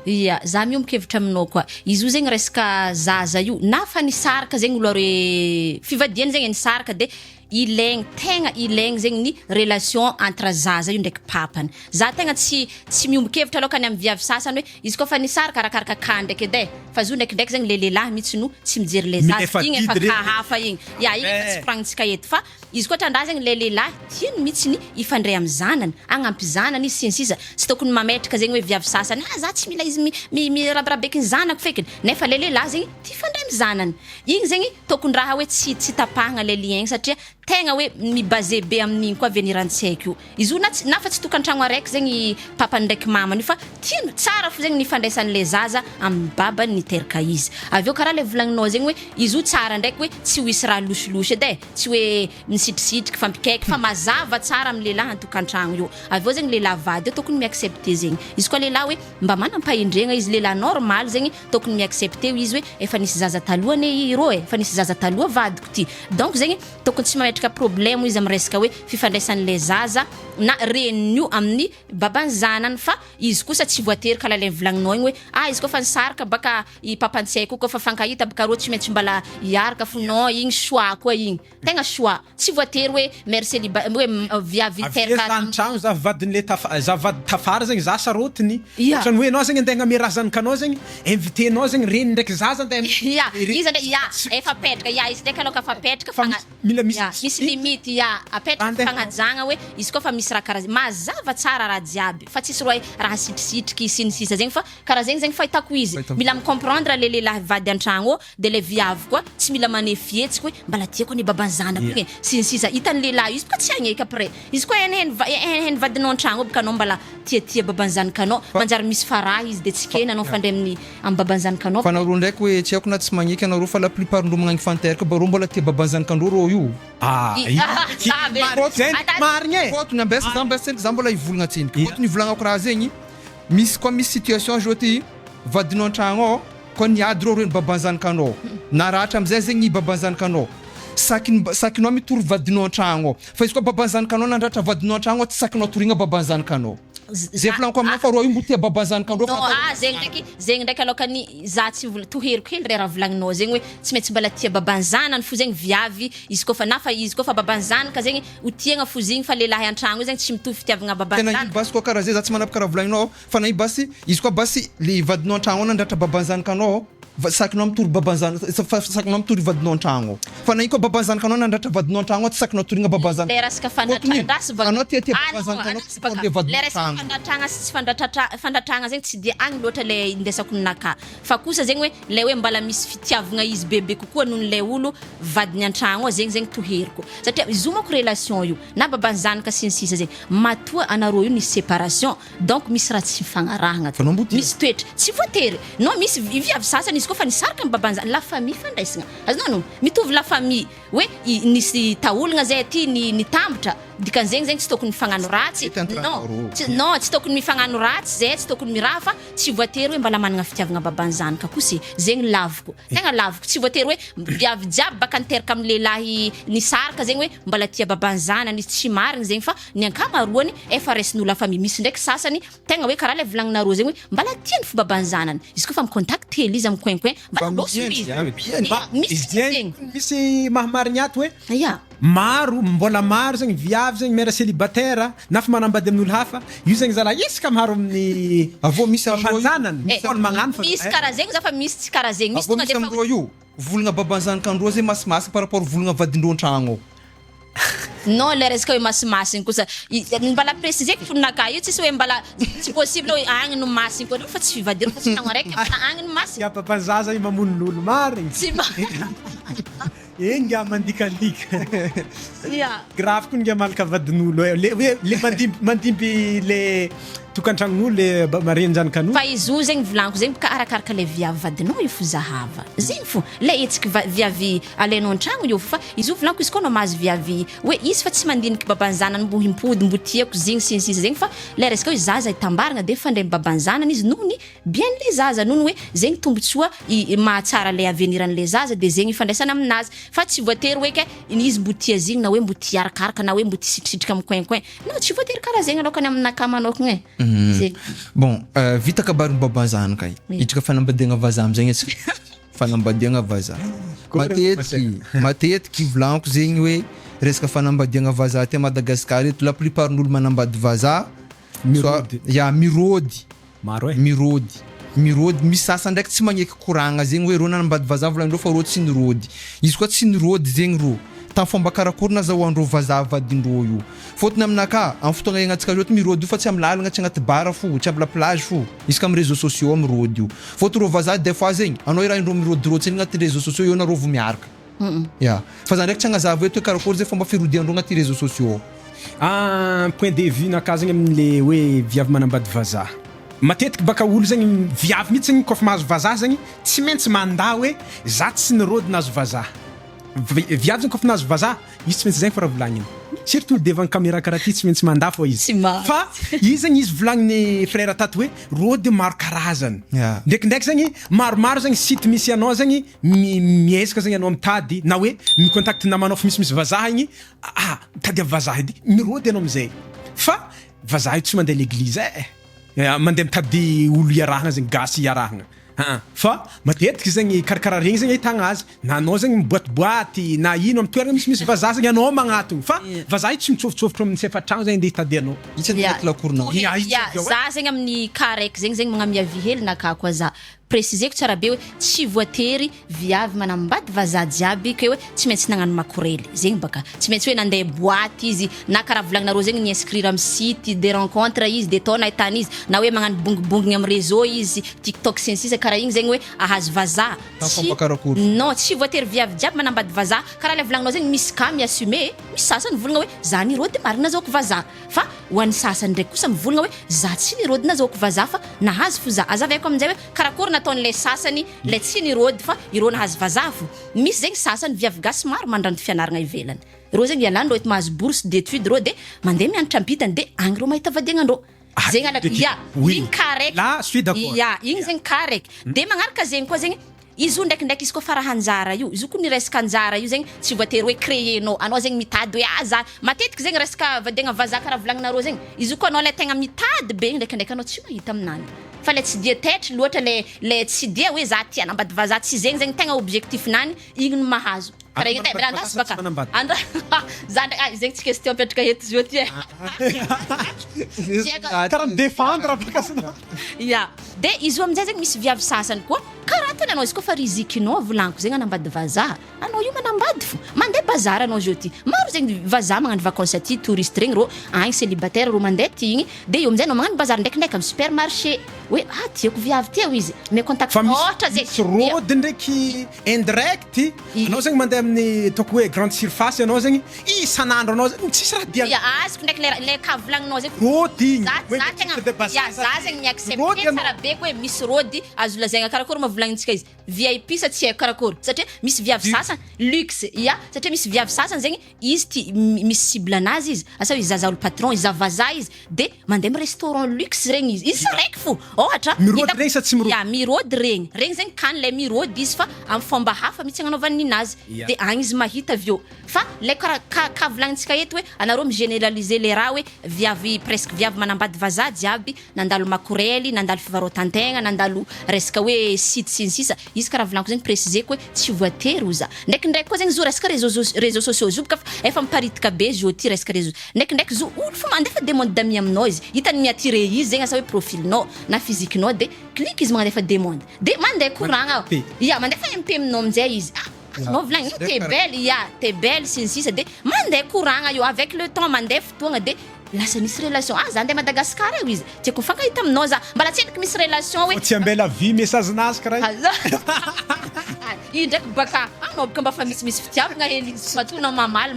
Speaker 2: ia za miombokevitra aminao koa izy io zegny resaka zaza io na fa nisaraka zegny olo are fivadiany zegny nisaraka de ilaigny tegna ilaigny zegny ny relation entre zaza io ndraiky papany za tegna tsy miombokevitra alokany amin'ny viavy sasany hoe izy koa fa nisaraka arakaraka ka ndraiky edy fa zo ndraikindraiky zegny le lehilahy mihitsy no tsy mijery le zaza igny efa kahafa igny ia igny efa tsy koragnitsika eto fa izy koa trandra zegny le lehilahy tiany mihitsy ny ifandray amin'ny zanany agnampy zanany izy sinsisa tsy tokony mametraka zegny hoe viavy sasany za tsy mila izy mirabirabeky ny zanako fekiny nefa le lehilahy zegny tia fandray amin'ny zanany igny zegny tokony raha hoe tsy tapahagna le lien satria tegna hoe mibase be amin'igny koa aveniran-tsaiko io izy io na fa tsy tokantragno araiky zegny papany ndraiky mamany io fa tiany tsara fo zegny nifandraisan'le zaza amin'ny babany niteraka izy aveo karaha le volagninao zegny hoe izy io tsara ndraiky hoe tsy ho isy raha losolosy edy tsy hoe misitrisitriky fampikaiky fa mazava tsara amin'ny lehilahy an-tokantragno io aveo zegny lehilahy vady io tokony miaccepte zegny izy koa lehilahy hoe mba manam-pahendrena izy lehilahy normal zegny tokony miaccepte izy hoe efa nisy zaza talohany irô efa nisy zaza taloha vadiko ty donc zegny tokony tsy mametraka problème izy amin'ny resaka hoe fifandraisan'le zaza na renio amin'ny babany zanany fa izy kosa tsy voatery kala le volagninao igny hoe izy koa fa nisaraka baka i papantsaiky koa fa fankahita baka rô tsy maintsy mbala hiaraka fo non igny choix koa igny tegna choix tsy voatery hoe mère célibat hoe viavy teraka
Speaker 1: tragno za vadiny le za vady tafara zegny za sarotiny ohatrany hoe anao zegny andeha hagname raha zanakanao zegny invité anao zegny reny ndraiky zaza andeha
Speaker 2: izy efa petraka izy ndraiky aloka fa petraka
Speaker 1: fa mila
Speaker 2: misy limite apetraka fagnajagna hoe izy koa fa misy raha karaha mazava tsara raha jiaby fa tsisy raha sitrisitriky sinisisa zegny fa karaha zegny fahitako izy mila micomprendre le lehilahy vady an-tragno de le viavy koa tsy mila manefietsika hoe mbala tiako ny babany zanako igny sinisisa hitany lehilahy izy baka tsy agneky après izy koa hen vadinao an-tragno baka anao mbala tia babany zanakanao manjary misy faraha izy de tsy kena anao fandray amin'ny babany zanakanao
Speaker 3: fa nareo ndraiky hoe tsy haiko na tsy magneky anareo fa la plupart ndreo magnagny fanteraka ba rô mbola tia babany zanakandreo rô io fotony ambesa za mbola ivolagna tsiniky fotony ivolagnako raha zegny misy koa misy situation zao ty vadinao an-tragno ao koa niady rô reny babany zanakanao naratra amizay zegny babany zanakanao sakinao mitory vadinao an-tragno ao fa izy koa babany zanakanao nandratra vadinao an-tragno ao tsy sakinao torigna babany zanakanao zay volagno aminao fa rô io mbo tia babany zanakandreo
Speaker 2: zegny ndraiky alokany za tsy toheriko hely raha volagninao zegny hoe tsy maintsy mbala tia babany zanany fo zegny viavy izy koa fa na fa izy koa fa babany zanaka zegny ho tiagna fo zegny fa lehilahy an-tragno io zegny tsy mitovy fitiavagna babany zanaka
Speaker 3: tena basy koa karaha zay za tsy manapaka raha volagninao fa na io basy izy koa basy le vadinao an-tragno ao nandratra babany zanakanao sakinao mitory babanzany sakinao mitory vadinao an-tragno fa na iko babanzanikanao nandratra vadinao an-tragno tsy sakinao torigna babanzany
Speaker 2: le rasaka fandatrasa
Speaker 3: anao tia babanzanikanao le vadinao
Speaker 2: le resaka fandatragna sy fandatragna zegny tsy de agny loatra le indesako ninaka fa kosa zegny hoe le hoe mbala misy fitiavagna izy bebe kokoa noho le olo vadiny an-tragno zegny toheriko satria izy mako relation io na babanzanaka sy ny sisa zegny matoa anareo io nisy séparation donc misy raha tsy mifagnarahagna misy toetra tsy voatery non misy viavy sasany izy koa fa nisaraka babanzany la famille fandraisagna azonao no mitovy la famille hoe nisy taolagna zay aty nitambatra dikan'zegny zegny tsy tokony mifagnano ratsy non tsy tokony mifagnano ratsy zay tsy tokony miraha fa tsy voatery hoe mbala managna fitiavagna babanzanaka kosy zegny laviko tegna laviko tsy voatery hoe viavy jiaby baka niteraka amin'ny lehilahy nisaraka zegny hoe mbala tia babanzanany izy tsy marigny zegny fa ny ankamaroany efa raisin'olo la famille misy ndraiky sasany tegna hoe karaha le volagninareo zegny hoe mbala tiany fo babanzanany izy koa fa micontact hely izy amin'ny coin mbala
Speaker 1: misy mahamarigny ato hoe
Speaker 2: ya
Speaker 1: maro mbola maro zegny viavy zegny mera célibataire na fa manambady amin'olo hafa io zegny zala isaka maro amin'ny
Speaker 3: avô misy
Speaker 1: fanjanany fôl magnano
Speaker 2: misy karaha zegny za fa misy tsy karaha zegny misy tonga
Speaker 3: de fa io volagna babanzanikandreo zegny masimasika par rapport volagna vadindreo an-tragno
Speaker 2: non le resaka hoe masimasiny kosa mbala préciseko fonaka io tsisy hoe mbala tsy possible hoe agny no masiny koa fa tsy fivadirana fa tsy tagno araiky agny no masiny
Speaker 1: ya papanzaza io mamonololo marigny
Speaker 2: tsy
Speaker 1: enga mandikandika
Speaker 2: ya
Speaker 1: grave koa nga malaka vadin'olo le mandimby le tokantragnon'olo le marianjanikan'olo
Speaker 2: fa izy io zegny volaniko zegny ka arakaraka le viavy vadinao io fo zahava zegny fo le etsika viavy alainao an-tragno io fa izy io volaniko izy koa no mahazo viavy hoe izy fa tsy mandiniky babanzanany mbo himpody mbo tiako zegny sinsisa zegny fa le resaka hoe zaza itambaragna de fandray babanzanany izy noho ny bien le zaza noho hoe zegny tombotsoa mahatsara le aveniran'le zaza de zegny ifandraisana aminazy fa tsy voatery hoe ke izy mbo tia zigny na hoe mbo tia arakaraka na hoe mbo tisitritrika amin'ny coin non tsy voatery karaha zegny alokany aminaka manokagna
Speaker 3: bon vita kabariny babanzanaka itraka fanambadiagna vazaha amizegny fanambadiagna vazaha matetiky volaniko zegny hoe resaka fanambadiagna vazaha ty Madagasikara eto la plupart n'olo manambady vazaha mirôdy misy sasany ndraiky tsy magneky koragna zegny hoe rô nanambady vazaha volagndreo fa rô tsy nirôdy izy koa tsy nirôdy zegny rô ta fomba karakory na zahoandreo vazaha vadindreo io fôtony aminaka amin'ny fotoagna iagnantsika zao mirôdy io fa tsy amin'ny lalagna tsy agnaty bara fo tsy amin'ny la plage fo izy ka amin'ny réseaux sociaux mirôdy io fôtony rô vazaha des fois zegny anao raha indreo mirôdy rô tsy agnaty réseaux sociaux io narô vo miaraka ya fa za ndraiky tsy agnazava hoe toe karakory zay fomba firodiandreo agnaty réseaux sociaux
Speaker 1: point de vue naka zegny amin'le hoe viavy manambady vazaha matetiky baka olo zegny viavy mihitsy zegny kofa mahazo vazaha zegny tsy maintsy manda hoe za tsy nirôdy nazo vazaha viavy zegny kofa nazo vazaha izy tsy maintsy zegny fa raha volagniny surtout devant caméra karaha ty tsy maintsy manda fô izy fa izy zegny izy volagniny frère tato hoe rôdy maro karazany ndraikindraiky zegny maromaro zegny site misy anao zegny miezaka zegny anao mitady na hoe micontact namanao fa misy vazaha igny mitady amin'ny vazaha edy mirôdy anao amizay fa vazaha io tsy mandeha l'église mandeha mitady olo iarahagna zegny gasy iarahagna fa matetiky zegny karakara regny zegny ahitagna azy na anao zegny miboatiboaty na ino amin'ny toerana misy vazaha zegny anao magnatony fa vazaha io tsy mitsofitsofitra amin'ny sefatragno zegny ndeha hitady anao
Speaker 2: za zegny amin'ny cas raiky zegny magnamia vihely naka koa za préciseko tsara be hoe tsy voatery viavy manambady vazaha jiaby ke hoe tsy maintsy nagnano makorely zegny baka tsy maintsy hoe nandeha boaty izy na karaha volagninareo zegny ni inscrire amin'ny site de rencontre izy de tao nahitany izy na hoe magnano bongibongigny amin'ny réseau izy TikTok sy ny sisa karaha igny zegny hoe ahazo vazaha non tsy voatery viavy jiaby manambady vazaha karaha le volagninao zegny misy ka miassume misy sasany volagna hoe za nirôdy marigny nazahoako vazaha fa ho an'ny sasany ndraiky kosa mivolagna hoe za tsy nirôdy nazahoako vazaha fa nahazo fo za azavaiko amin'izay hoe karakory nataon'le sasany le tsy nirôdy fa irô nahazo vazaha fo misy zegny sasany viavy gasy maro mandranty fianaragna ivelany rô zegny ialany rô eto mahazo bourse d'étude rô de mandeha mianatra ampitany de agny rô mahita vadiagnandrô zegny alaka igny karaiky igny zegny karaiky de magnaraka zegny koa zegny izy io ndraikindraiky izy koa faraha anjara io izy io koa ny resaka anjara io zegny tsy voatery hoe créenao anao zegny mitady hoe za matetiky zegny resaka vadiagna vazaha karaha volagninareo zegny izy io koa anao le tegna mitady be ndraikindraiky anao tsy mahita aminany fa le tsy dia tetry loatra le tsy dia hoe za tia nambady vazaha tsy zegny tegna objectif nany igny no mahazo karaha igny andasy baka za zegny tsy question petraka eto izy io ty
Speaker 1: karaha défendre baka
Speaker 2: de izy io amin'izay zegny misy viavy sasany koa karaha tena anao izy kofa rizikinao volaniko zegny anambady vazaha anao io manambady fo mandeha bazary anao zao ty maro zegny vazaha magnano vacances aty touriste regny ro agny célibataire ro mandeha ty igny de io amizay anao magnano bazary ndraikindraiky amy supermarché hoe tiako viavy ty izy me contact ohatra zegny
Speaker 1: rôdy ndraiky indirect anao zegny mandeha amin'ny toko hoe grande surface anao zegny isan'andro anao zegny tsisy raha dia
Speaker 2: azoko ndraiky le kavolaninao zegny
Speaker 1: rôdy igny
Speaker 2: za zegny miaccepte tsara be hoe misy rôdy azo lazaigna karakory mahavolagnitsika izy VIP sa tsy haiko karakory satria misy viavy sasany luxe satria misy viavy sasany zegny izy ty misy cible anazy izy asa izy zaza olo patron izy vazaha izy de mandeha amy restaurant luxe regny izy raiky fo ohatra
Speaker 1: mirôdy regny sa tsy mirôdy
Speaker 2: mirôdy regny zegny kany le mirôdy izy fa amy fomba hafa mitsy agnanaovany ninazy de agny izy mahita avy eo fa le ka volagnintsika eto hoe anareo migénéraliser le raha hoe viavy presque viavy manambady vazaha jiaby nandalo makorely nandalo fivarotan-tegna nandalo resaka hoe site sy ny sisa izy karaha volaniko zegny préciseko hoe tsy voatery oza ndraikindraiky koa zegny zo resaka réseaux sociaux zo baka efa miparitaka be zo ty resaka réseau ndraikindraiky zo olo fo mandefa demande d'ami aminao izy hitany miattiré izy zegny asa hoe profilinao na physiquenao de clique izy magnadefa demande de mandeha courant mandefa MP aminao aminjay izy no volagny t'es belle sy ny sisa de mandeha courant io avec le temps mandeha fotoagna de lasa nisy relation za andeha Madagascar io izy tiako fankahita aminao za mbala tsendriky misy relation hoe
Speaker 1: tsy ambela vie message-nazy karaha
Speaker 2: io ndraiky baka anao baka mba fa misy fitiavagna hely izy matonao mamaly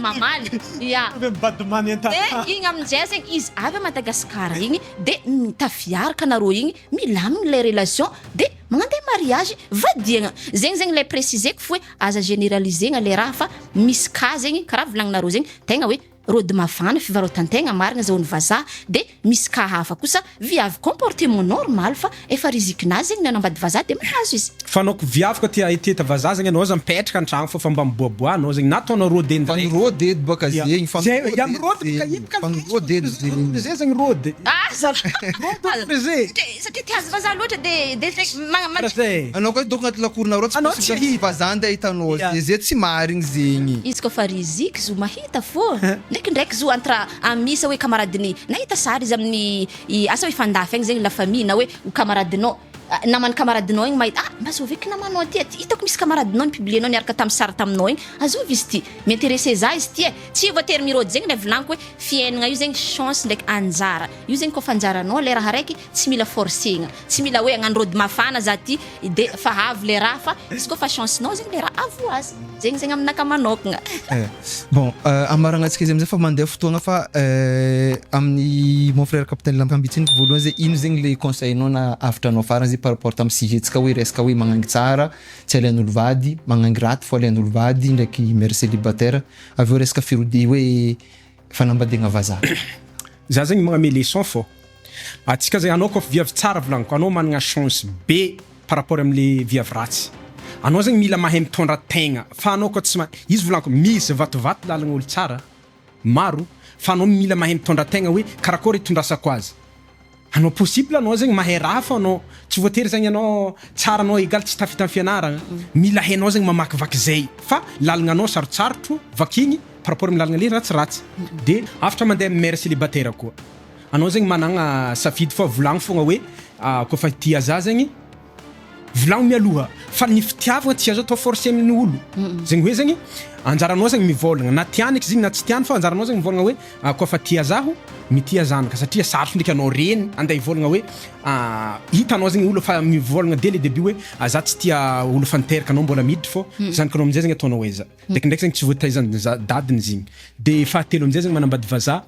Speaker 1: badimany enta
Speaker 2: de igny aminjay zegny izy avy Madagascar igny de tafiaraka nareo igny milamigny le relation de magnandeha mariage vadiagna zegny le préciseko fo hoe aza généralisegna le raha fa misy cas zegny karaha volagninareo zegny tegna hoe rôdy mafana fivarotan-tegna marigna zaho ny vazaha de misy ka hafa kosa viavy comportement normal fa efa rizikinazy zegny nanambady vazaha de mahazo izy
Speaker 1: fa anao ko viavy ko tia iteta vazaha zegny anao za mipetraka an-tragno fa mba miboaboa anao zegny na ataonao rôdy
Speaker 3: rôdy edy baka zegny
Speaker 1: rôdy zay zegny rôdy
Speaker 2: satria tiazy vazaha loatra de
Speaker 3: anao koa donc anaty lakoronareo tsy possible vazaha andeha hitanao zay tsy marigny zegny
Speaker 2: izy koa fa riziky zo mahita fô ndraikindraiky zo entre amisa hoe camaradeny nahita sary izy amin'ny asa hoe fandafy agny zegny la famille na hoe camaradinao namany camaradinao igny mahita mazovy eky namanao ty hitako misy camaradinao nipublienao niaraka tamy sary taminao igny azovy izy ty miintéressé za izy ty tsy voatery mirôdy zegny le volaniko hoe fiainagna io zegny chance ndraiky anjara io zegny kofa anjaranao le raha raiky tsy mila forcegna tsy mila hoe agnano rôdy mafana za ty de fa avy le raha fa izy kofa chancenao zegny le raha avo azy zegny aminaka manokagna
Speaker 3: bon amaragnatsika izy amizay fa mandeha fotoagna fa amin'ny mon frère capitaine Lampambitsiny voalohany zay ino zegny le conseilnao na avitranao farany par rapport tam sujet-tsika hoe resaka hoe magnangy tsara tsy alain'olo vady magnangy raty fo alain'olo vady ndraiky mère célibataire aveo resaka firody hoe fanambadiagna vazaha
Speaker 1: za zegny magname leçon fô atsika zegny anao kofa viavy tsara volagniko anao managna chance be par rapport am'le viavy ratsy anao zegny mila mahay mitondra tegna fa anao koa tsy izy volagniko misy vatovato lalagna olo tsara maro fa anao mila mahay mitondra tegna hoe karakory itondrasako azy anao possible anao zegny mahay raha fa anao tsy voatery zegny anao tsara anao égal tsy tafita amin'ny fianaragna mila hainao zegny mamakivaky zay fa lalagna anao sarotsarotro vakigny par rapport amin'ny lalagna le ratsiratsy de afatra mandeha amin'ny mère célibataire koa anao zegny managna safidy fa volagno fogna hoe kofa tia za zegny volagno mialoha fa ny fitiavagna tsy azo atao forcer amin'ny olo zegny hoe zegny anjaranao zegny mivolagna na tiany zegny na tsy tiany fa anjaranao zegny mivolagna hoe kofa tia zaho mitia zanaka satria sarotro ndraiky anao reny andeha hivolagna hoe hitanao zegny olo fa mivolagna dès le début hoe za tsy tia olo fanteraka anao mbola miditry fô zanakanao amizay zegny ataonao aiza ndraikindraiky zegny tsy voataizany dadiny zegny de fahatelo amizay zegny manambady vazaha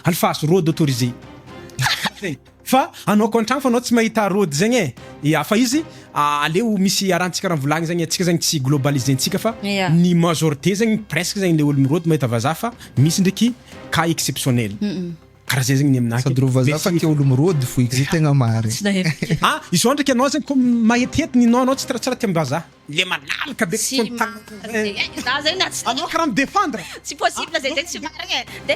Speaker 1: alfaso rôdy autorisé fa anao koa an-tragno fa anao tsy mahita rôdy zegny fa izy aleo misy arantsika raha volagny zegny atsika zegny tsy globalisentsika fa ny majorité zegny presque zegny le olo mirôdy mahita vazaha fa misy ndraiky cas exceptionnel karaha zay zegny ny aminahy
Speaker 3: sady ro vazaha fa ke olo mirôdy fo izy tegna marigny
Speaker 1: izao ndraiky anao zegny koa mahetihety ninao tsy tsara tia ambazaha le malalaka be anao karaha midéfendre
Speaker 2: tsy possible zay zegny tsy marigny de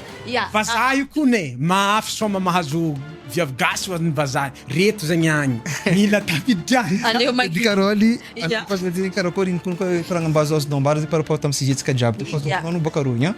Speaker 1: vazaha io koa ne mafy soma mahazo viavy gasy hoan'ny vazaha reto zegny agny mila tafidrany
Speaker 2: aleo
Speaker 3: Edy Karoly
Speaker 2: Ya.
Speaker 3: ankoazy karakôry iny koa faragna mba azo dombara zegny par rapport tam sujet-tsika jiaby
Speaker 2: Ya.
Speaker 3: no bakaroly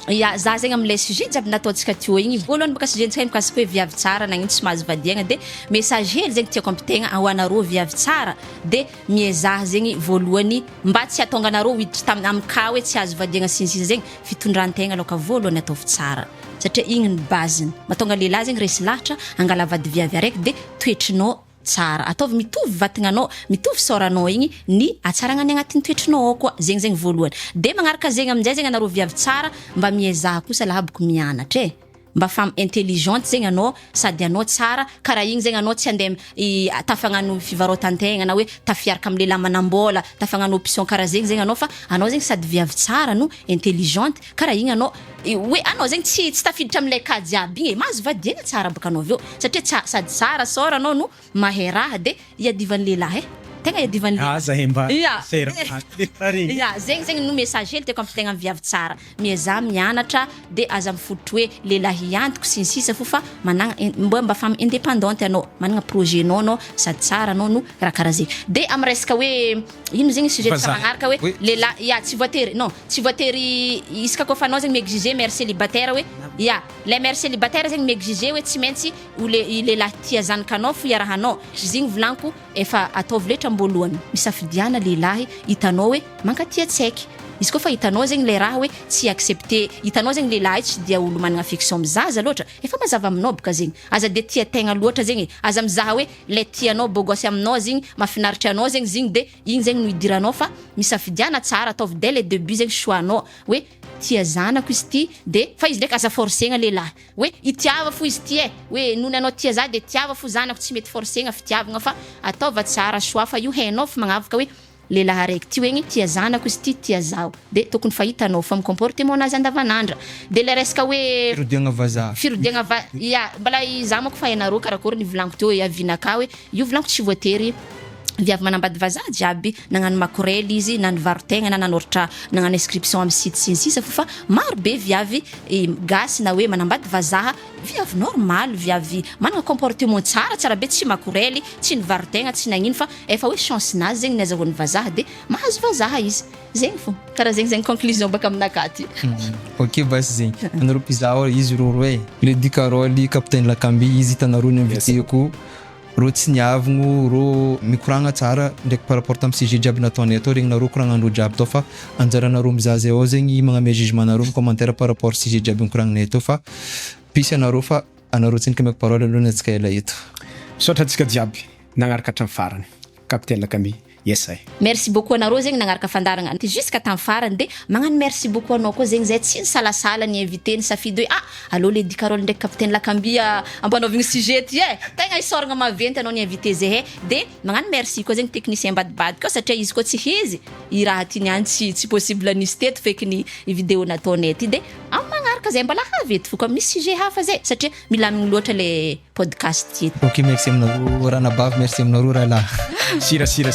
Speaker 2: ya za zegny am'le sujet jiaby nataontsika teo igny voalohany baka sujet-ntsika iny mikasiky hoe viavy tsara nagnino tsy mahazo vadiagna de message hely zegny tiako ampitegna ho anareo viavy tsara de miezaha zegny voalohany mba tsy hatonga anareo hiditra amin'ny cas hoe tsy azo vadiagna sinsisa zegny fitondrantegna aloka voalohany ataovy tsara satria igny ny baziny mahatonga lehilahy zegny resy lahatra angala vady viavy araiky de toetrinao tsara ataovy mitovy vatagnanao mitovy soranao igny ny atsaragna ny agnatin'ny toetrinao ao koa zegny voalohany de magnaraka zegny amin'izay zegny anareo viavy tsara mba miezaha kosa lahaboko mianatra mba femme intelligente zegny anao sady anao tsara karaha igny zegny anao tsy andeha tafagnano fivarotan-tegna na hoe tafiaraka amin'ny lehilahy manambola tafagnano option karaha zegny anao fa anao zegny sady viavy tsara no intelligente karaha igny anao hoe anao zegny tsy tafiditra amin'ilay cas jiaby igny mahazo vadiagna tsara baka anao aveo satria sady tsara sora anao no mahay raha de iadivan'ny lehilahy tegna iadivan'ny
Speaker 1: zahay mba
Speaker 2: Ya.
Speaker 1: sera
Speaker 2: ya zegny no message hely tiako ampitegna amin'ny viavy tsara miaza mianatra de aza mifototry hoe lehilahy antoko sy ny sisa fo fa managna mba femme indépendante anao managna projet anao sady tsara anao no raha karaha zegny de amy resaka hoe ino zegny sujet
Speaker 1: Vazaha.
Speaker 2: magnaraka hoe
Speaker 3: Oui.
Speaker 2: lehilahy ya tsy voatery isaka kaofa anao zegny miexige mère célibataire hoe ya le mère célibataire zegny miexige hoe tsy maintsy lehilahy tia zanakanao fo iarahanao izy igny volaniko efa ataovy letra amboalohany misafidiana lehilahy hitanao hoe mankatia tsaiky izy koa fa hitanao zegny le raha hoe tsy accepté hitanao zegny lehilahy tsy dia olo managna affection mizaza loatra efa mazava aminao boka zegny aza de tia tegna loatra zegny aza mizaha hoe le tianao bogosy aminao zegny mafinaritra anao zegny zigny de igny zegny no idiranao fa misafidiana tsara ataovy dès le début zegny choix-nao hoe tia zanako izy ty de fa izy ndraiky aza forcegna lehilahy hoe itiava fo izy ty hoe noho ny anao tia za de tiava fo zanako tsy mety forcegna fitiavagna fa ataova tsara choix fa io hainao fa magnavaka hoe lehilahy araiky ty hoegny tia zanako izy ty tia zao de tokony fa hitanao fa micomportement anazy andavanandra de le resaka hoe
Speaker 3: firodiagna vazaha
Speaker 2: firodiagna ya mbala izaho manko fa hainareo karakory ny volaniko teo iavinaka hoe io volaniko tsy voatery viavy manambady vazaha jiaby nagnano makorely izy na nivarotegna na nanoratra nagnano inscription amin'ny site sy ny sisa fo fa maro be viavy gasy na hoe manambady vazaha viavy normal viavy managna comportement tsara be tsy makorely tsy nivarotegna tsy nagnino fa efa hoe chance nazy zegny niazahoan'ny vazaha de mahazo vazaha izy zegny fo karaha zegny conclusion baka aminakaty
Speaker 3: ok basy zegny anareo mpizaha izy roroe Lady Karoly capitaine Lakamby izy hitanareo ny inviteko ro tsy niavogno ro mikoragna tsara ndraiky par rapport am sujet jiaby nataonay atao regny nareo koragnandreo jiaby tao fa anjaranareo mizaha zay ao zegny magname jugementnareo mi commentaire par rapport sujet jiaby mikoragnanay atao fa pisy anareo fa anareo tsendriky ameko parole aloha natsika ela eto
Speaker 1: misaotra antsika jiaby nagnaraka hatramy farany capitaine Lakamby yes ay
Speaker 2: merci beaucoup anareo zegny nagnaraka fandaragna jusqu'à temps farany de magnano merci beaucoup anao koa zegny zay tsy nisalasala ny invité ny safidy hoe allô Lady Karoly ndraiky capitaine Lakamby ambanaovigny sujet ty tegna isoragna maventy anao ny invité zay de magnano merci koa zegny technicien badibady koa satria izy koa tsy hizy i raha ty niany tsy possible nisy teto feky ny vidéo nataonay ty de magnaraka zay mbala havety foka misy sujet hafa zay satria milamigny loatra le podcast ty
Speaker 3: ok merci aminareo raha nabavy merci aminareo raha lahy
Speaker 1: sira
Speaker 2: sira